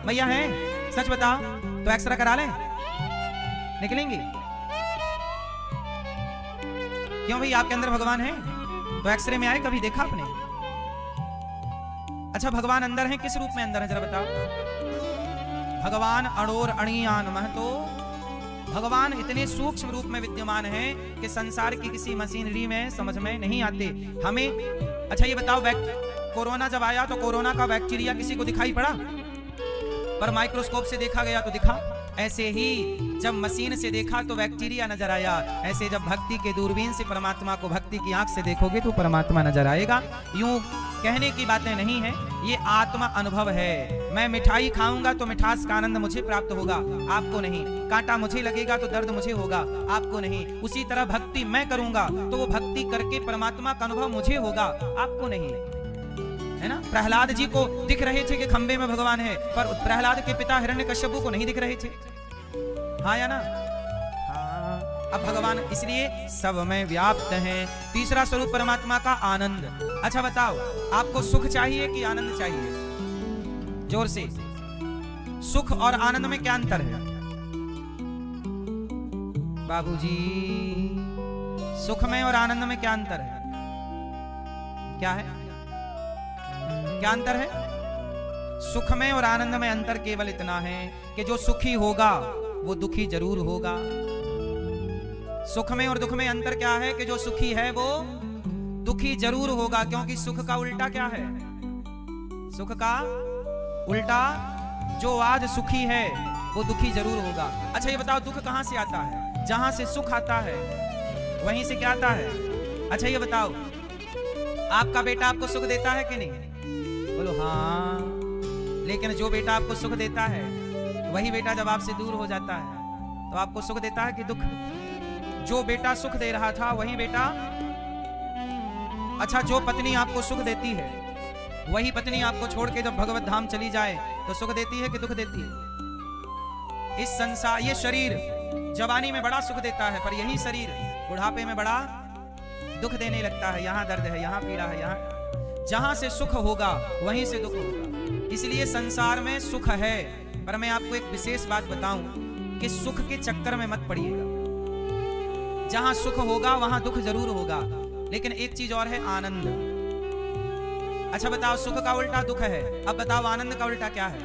भैया है? सच बताओ तो एक्सरा करा लें, निकलेंगे। क्यों भाई आपके अंदर भगवान है तो एक्सरे में आए, कभी देखा आपने? अच्छा भगवान अंदर है, किस रूप में अंदर है जरा बताओ। भगवान अणोर अणियान महतो। भगवान इतने सूक्ष्म रूप में विद्यमान है कि संसार की किसी मशीनरी में समझ में नहीं आते हमें। अच्छा ये बताओ, कोरोना जब आया तो कोरोना का बैक्टीरिया किसी को दिखाई पड़ा? पर माइक्रोस्कोप से देखा गया तो दिखा। ऐसे ही जब मशीन से देखा तो बैक्टीरिया नजर आया, ऐसे जब भक्ति के दूरबीन से परमात्मा को भक्ति की आंख से देखोगे तो परमात्मा नजर आएगा। यूं कहने की बातें नहीं है, ये आत्मा अनुभव है। मैं मिठाई खाऊंगा तो मिठास का आनंद मुझे प्राप्त होगा, आपको नहीं। कांटा मुझे लगेगा तो दर्द मुझे होगा, आपको नहीं। उसी तरह भक्ति मैं करूंगा तो वो भक्ति करके परमात्मा का अनुभव मुझे होगा, आपको नहीं, है ना? प्रहलाद जी को दिख रहे थे कि खंबे में भगवान है, पर प्रहलाद के पिता हिरण्यकश्यपु को नहीं दिख रहे थे। हाँ या ना? हाँ। अब भगवान इसलिए सब में व्याप्त हैं। तीसरा स्वरूप परमात्मा का आनंद। अच्छा बताओ, आपको सुख चाहिए कि आनंद चाहिए? जोर से। सुख और आनंद में क्या अंतर है बाबूजी? सुख में और आनंद में क्या अंतर है? क्या है? क्या अंतर है? सुख में और आनंद में अंतर केवल इतना है कि जो सुखी होगा वो दुखी जरूर होगा। सुख में और दुख में अंतर क्या है कि जो सुखी है वो दुखी जरूर होगा, क्योंकि सुख का उल्टा क्या है? सुख का उल्टा, जो आज सुखी है वो दुखी जरूर होगा। अच्छा ये बताओ, दुख कहां से आता है? जहां से सुख आता है वहीं से क्या आता है? अच्छा ये बताओ, आपका बेटा आपको सुख देता है कि नहीं? बोलो हाँ। लेकिन जो बेटा आपको सुख देता है वही बेटा जब आपसे दूर हो जाता है तो आपको सुख देता है कि दुख? जो बेटा सुख दे रहा था वही बेटा, अच्छा जो पत्नी आपको सुख देती है वही पत्नी आपको छोड़ के जब भगवत धाम चली जाए तो सुख देती है कि दुख देती है? इस संसार, ये शरीर जवानी में बड़ा सुख देता है, पर यही शरीर बुढ़ापे में बड़ा दुख देने लगता है। यहाँ दर्द है, यहाँ पीड़ा है, यहाँ जहां से सुख होगा वहीं से दुख होगा। इसलिए संसार में सुख है, पर मैं आपको एक विशेष बात बताऊं कि सुख के चक्कर में मत पड़िएगा। जहां सुख होगा वहां दुख जरूर होगा, लेकिन एक चीज और है, आनंद। अच्छा बताओ, सुख का उल्टा दुख है, अब बताओ आनंद का उल्टा क्या है?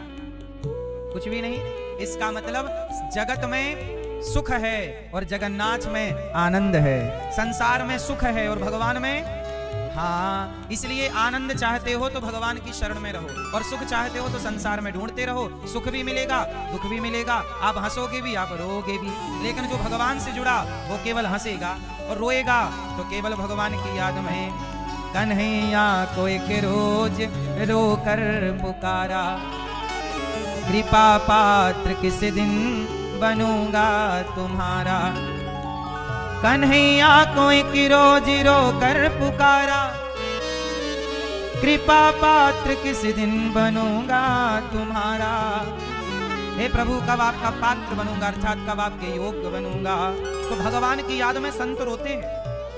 कुछ भी नहीं। इसका मतलब जगत में सुख है और जगन्नाथ में आनंद है। संसार में सुख है और भगवान में, हाँ, इसलिए आनंद चाहते हो तो भगवान की शरण में रहो, और सुख चाहते हो तो संसार में ढूंढते रहो। सुख भी मिलेगा, दुख भी मिलेगा, आप हंसोगे भी, आप रोओगे भी, लेकिन जो भगवान से जुड़ा वो केवल हंसेगा, और रोएगा तो केवल भगवान की याद में। कन्हैया को एक रोज रो कर पुकारा, कृपा पात्र किस दिन बनूंगा तुम्हारा। कन्हैया को एक रोज रो कर पुकारा, कृपा पात्र किस दिन बनूंगा तुम्हारा। हे प्रभु, कब आपका पात्र बनूंगा, अर्थात कब आपके योग्य बनूंगा। तो भगवान की याद में संत रोते हैं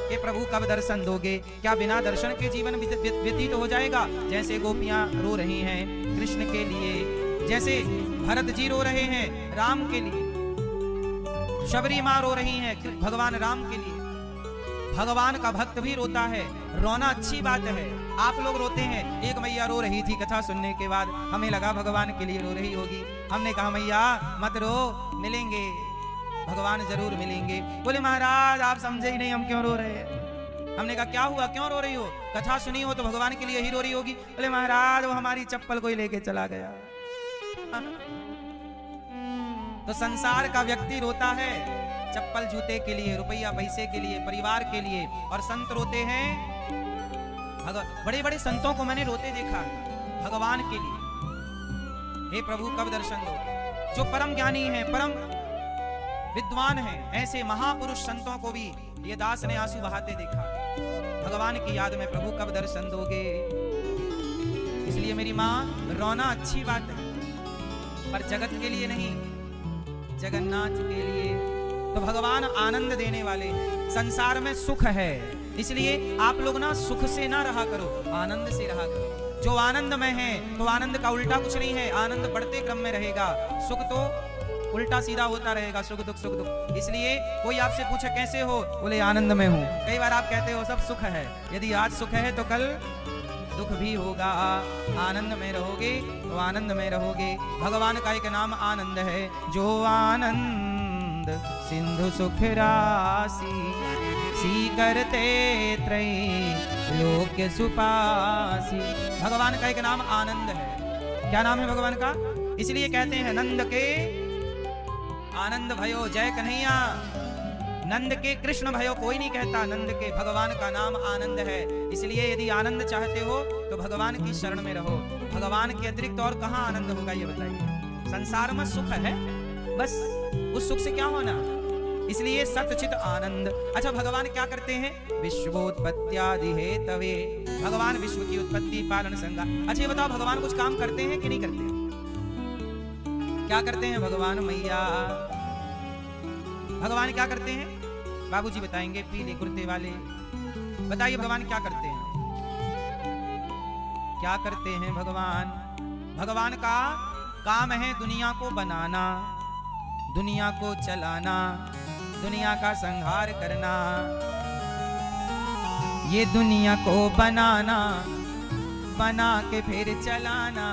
कि प्रभु कब दर्शन दोगे? क्या बिना दर्शन के जीवन व्यतीत हो जाएगा? जैसे गोपियां रो रही हैं कृष्ण के लिए, जैसे भरत जी रो रहे हैं राम के लिए, शबरी मां रो रही हैं भगवान राम के लिए। भगवान का भक्त भी रोता है, रोना अच्छी बात है। आप लोग रोते हैं, एक मैया रो रही थी कथा सुनने के बाद, हमें लगा भगवान के लिए रो रही होगी। हमने कहा मैया मत रो, मिलेंगे, भगवान जरूर मिलेंगे। बोले महाराज आप समझे ही नहीं, हम क्यों रो रहे हैं। हमने कहा क्या हुआ, क्यों रो रही हो? कथा सुनी हो तो भगवान के लिए ही रो रही होगी। बोले महाराज वो हमारी चप्पल कोई लेके चला गया। तो संसार का व्यक्ति रोता है चप्पल जूते के लिए, रुपया पैसे के लिए, परिवार के लिए, और संत रोते हैं, बड़े बड़े संतों को मैंने रोते देखा है भगवान के लिए। हे प्रभु कब दर्शन दो? जो परम ज्ञानी है, परम विद्वान है, ऐसे महापुरुष संतों को भी ये दास ने आंसू बहाते देखा भगवान की याद में। प्रभु कब दर्शन दोगे? इसलिए मेरी माँ, रोना अच्छी बात है, पर जगत के लिए नहीं, जगन्नाथ के लिए। तो भगवान आनंद देने वाले हैं। संसार में सुख है, इसलिए आप लोग ना सुख से ना रहा करो, आनंद से रहा करो। जो आनंद में है तो आनंद का उल्टा कुछ नहीं है, आनंद बढ़ते क्रम में रहेगा, सुख तो उल्टा सीधा होता रहेगा, सुख दुख सुख दुख। इसलिए कोई आपसे पूछे कैसे हो, बोले आनंद में हूँ। कई बार आप कहते हो सब सुख है, यदि आज सुख है तो कल दुख भी होगा। आनंद में रहोगे तो आनंद में रहोगे। भगवान का एक नाम आनंद है, जो आनंद सिंधु सुख राशि, सी करते त्रय लोक सुपासी। भगवान का एक नाम आनंद है। क्या नाम है भगवान का? इसलिए कहते हैं नंद के आनंद भयो जय कन्हैया। नंद के कृष्ण भयो कोई नहीं कहता, नंद के भगवान का नाम आनंद है। इसलिए यदि आनंद चाहते हो तो भगवान की शरण में रहो। भगवान के अतिरिक्त और कहाँ आनंद होगा ये बताइए। संसार में सुख है, बस उस सुख से क्या होना, इसलिए सतचित आनंद। अच्छा भगवान क्या करते हैं? विश्वोत्पत्त्यादि हेतवे, भगवान विश्व की उत्पत्ति पालन संहार। अच्छा ये बताओ भगवान कुछ काम करते हैं कि नहीं करते? क्या करते हैं भगवान? मैया भगवान क्या करते हैं? बाबूजी बताएंगे, पीले कुर्ते वाले। बताइए भगवान क्या करते हैं? क्या करते हैं भगवान? भगवान का काम है दुनिया को बनाना, दुनिया को चलाना, दुनिया का संहार करना। ये दुनिया को बनाना, बना के फिर चलाना,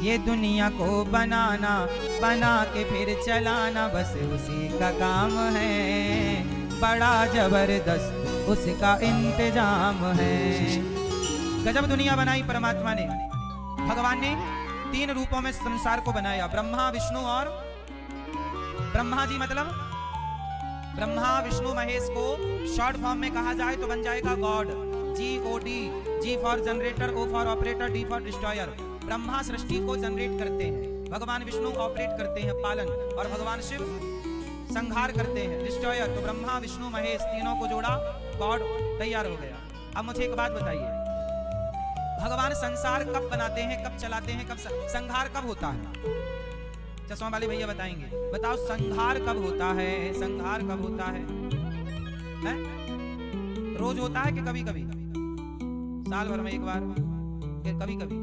ये दुनिया को बनाना, बना के फिर चलाना, बस उसी का काम है, बड़ा जबरदस्त उसका इंतजाम है। गजब दुनिया बनाई परमात्मा ने। भगवान ने 3 रूपों में संसार को बनाया, ब्रह्मा विष्णु और ब्रह्मा जी मतलब ब्रह्मा विष्णु महेश को शॉर्ट फॉर्म में कहा जाए तो बन जाएगा God. GOD, G for generator, O for operator, D for destroyer. Brahma सृष्टि को जनरेट करते हैं, भगवान विष्णु ऑपरेट करते हैं पालन, और भगवान शिव संहार करते हैं डिस्ट्रॉयर। तो ब्रह्मा विष्णु महेश तीनों को जोड़ा, गॉड तैयार हो गया। अब मुझे एक बात बताइए, भगवान संसार कब बनाते हैं, कब चलाते हैं, कब संहार कब होता है? चश्मा वाले भैया बताएंगे। बताओ संहार कब होता है? संहार कब होता है? रोज होता है कि कभी कभी? साल भर में एक बार, फिर कभी कभी?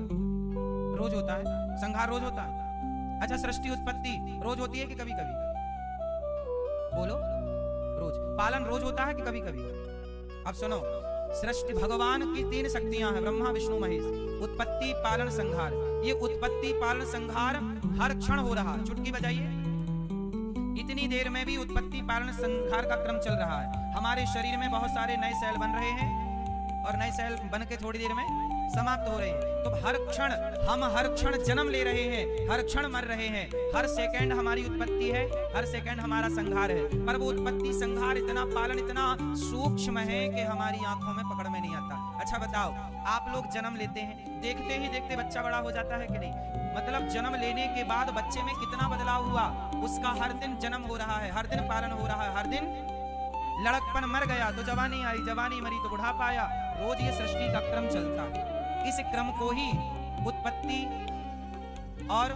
रोज होता है संहार, रोज होता है। अच्छा, सृष्टि उत्पत्ति रोज होती है कि कभी कभी? बोलो, रोज। पालन रोज होता है कि कभी कभी? अब सुनो, सृष्टि भगवान की 3 शक्तियां हैं, ब्रह्मा विष्णु महेश, उत्पत्ति पालन संहार। ये उत्पत्ति पालन संहार हर क्षण हो रहा है। चुटकी बजाइए, इतनी देर में भी उत्पत्ति पालन संहार का क्रम चल रहा है। हमारे शरीर में बहुत सारे नए सेल बन रहे हैं और नए सेल बन के थोड़ी देर में समाप्त हो रहे हैं। तो हर क्षण हम हर क्षण जन्म ले रहे हैं, हर क्षण मर रहे हैं। हर सेकंड हमारी उत्पत्ति है, हर सेकंड हमारा संहार है। पर वो उत्पत्ति संहार इतना पालन इतना सूक्ष्म है कि हमारी आंखों में पकड़ में नहीं आता। अच्छा बताओ, आप लोग जन्म लेते हैं, देखते ही देखते बच्चा बड़ा हो जाता है कि नहीं? मतलब जन्म लेने के बाद बच्चे में कितना बदलाव हुआ, उसका हर दिन जन्म हो रहा है, हर दिन पालन हो रहा है, हर दिन लड़कपन मर गया तो जवानी आई, जवानी मरी तो बुढ़ापा आया। रोज ये सृष्टि का क्रम चलता है। इस क्रम को ही उत्पत्ति और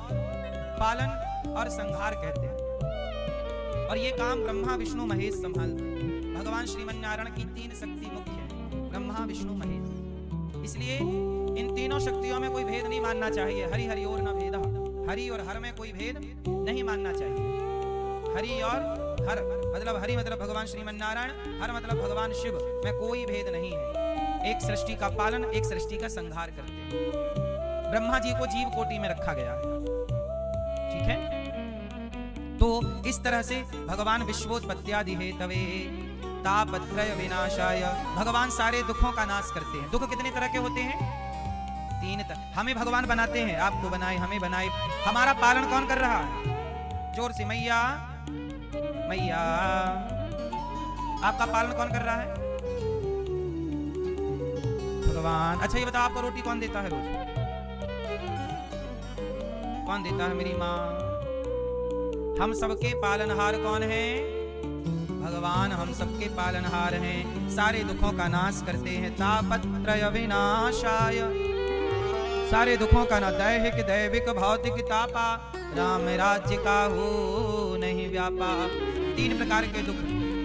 पालन और संहार कहते हैं। और ये काम ब्रह्मा विष्णु महेश संभालते हैं। भगवान श्रीमन्नारायण की 3 शक्ति मुख्य है, ब्रह्मा विष्णु महेश। इसलिए इन तीनों शक्तियों में कोई भेद नहीं मानना चाहिए। हरि हरि और न भेदा, हरि और हर में कोई भेद नहीं मानना चाहिए। हरि और हर मतलब हरि मतलब भगवान श्रीमन्नारायण, हर मतलब भगवान शिव में कोई भेद नहीं है। एक सृष्टि का पालन, एक सृष्टि का संहार करते हैं। ब्रह्मा जी को जीव कोटि में रखा गया है, ठीक है? तो इस तरह से भगवान विश्वोत्पत्त्यादि हेतवे तापत्रय विनाशाय, भगवान सारे दुखों का नाश करते हैं। दुख कितने तरह के होते हैं? 3 तरह। हमें भगवान बनाते हैं, आपको बनाए, हमें बनाए। हमारा पालन कौन कर रहा है? जोर से, मैया मैया। आपका पालन कौन कर रहा है? भगवान। अच्छा ये बताओ, आपको रोटी कौन देता है रोज? कौन देता है? मेरी माँ। हम सबके पालनहार कौन है? भगवान हम सबके पालनहार हैं। सारे दुखों का नाश करते हैं। तापत्रय विनाशाय, सारे दुखों का ना दैहिक दैविक भौतिक तापा, राम राज्य का हो नहीं व्यापा। 3 प्रकार के दुख,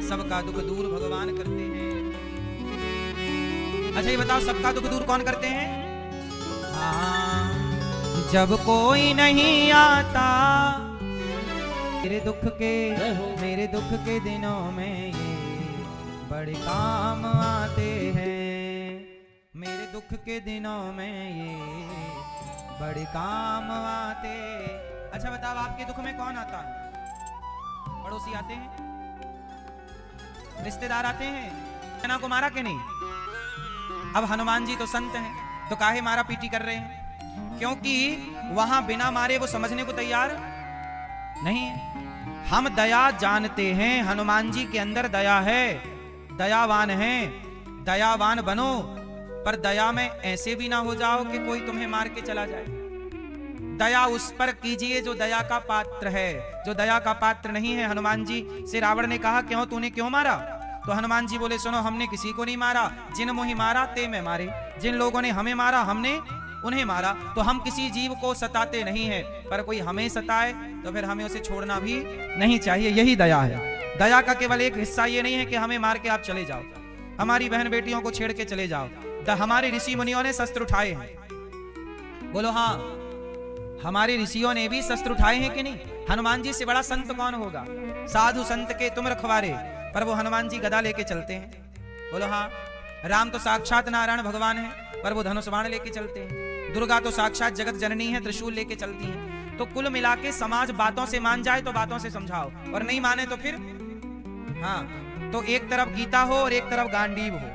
सबका दुख दूर भगवान करते हैं। अच्छा ये बताओ, सबका दुख दूर कौन करते हैं? हाँ, जब कोई नहीं आता मेरे दुख के दिनों में ये बड़े काम आते हैं। मेरे दुख के दिनों में ये बड़े काम आते। अच्छा बताओ, आपके दुख में कौन आता है? पड़ोसी आते हैं, रिश्तेदार आते हैं। सेना को मारा कि नहीं? अब हनुमान जी तो संत हैं, तो काहे मारा पीटी कर रहे हैं? क्योंकि वहां बिना मारे वो समझने को तैयार नहीं है। हम दया जानते हैं, हनुमान जी के अंदर दया है, दयावान है। दयावान बनो, पर दया में ऐसे भी ना हो जाओ कि कोई तुम्हें मार के चला जाए। दया उस पर कीजिए जो दया का पात्र है, जो दया का पात्र नहीं है। हनुमान जी से रावण ने कहा, क्यों तूने क्यों मारा? तो हनुमान जी बोले, सुनो, हमने किसी को नहीं मारा, जिन मोहि मारा ते में मारे। जिन लोगों ने हमें मारा हमने उन्हें मारा। तो हम किसी जीव को सताते नहीं हैं, पर कोई हमें सताए तो फिर हमें उसे छोड़ना भी नहीं चाहिए। यही दया है। दया का केवल एक हिस्सा ये नहीं है कि हमें मार के आप चले जाओ, हमारी बहन बेटियों को छेड़ के चले जाओ। हमारे ऋषि मुनियों ने शस्त्र उठाए हैं। बोलो हाँ, हमारे ऋषियों ने भी शस्त्र उठाए हैं कि नहीं? हनुमान जी से बड़ा संत कौन होगा? साधु संत के तुम रखवारे, पर वो हनुमान जी गदा लेके चलते हैं। बोलो हाँ। राम तो साक्षात नारायण भगवान है, पर वो धनुष बाण लेके चलते हैं। दुर्गा तो साक्षात जगत जननी है, त्रिशूल लेके चलती हैं। तो कुल मिला के समाज बातों से मान जाए तो बातों से समझाओ, और नहीं माने तो फिर हाँ, तो एक तरफ गीता हो और एक तरफ गांडीव हो।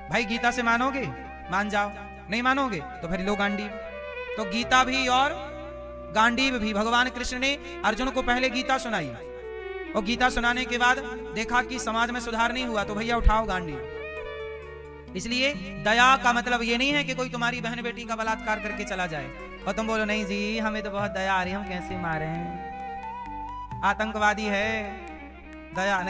भाई गीता से मानोगे, मान जाओ, नहीं मानोगे तो फिर लो गांडीव। तो गीता भी और गांडीव भी, भगवान कृष्ण ने अर्जुन को पहले गीता सुनाई, और गीता सुनाने के बाद देखा कि समाज में सुधार नहीं हुआ, तो भैया उठाओ गांडीव। इसलिए दया का मतलब ये नहीं है कि कोई तुम्हारी बहन बेटी का बलात्कार करके चला जाए और तुम बोलो नहीं जी हमें तो बहुत दया आ रही है, हम कैसे मारे हैं, आतंकवादी है, दया नहीं।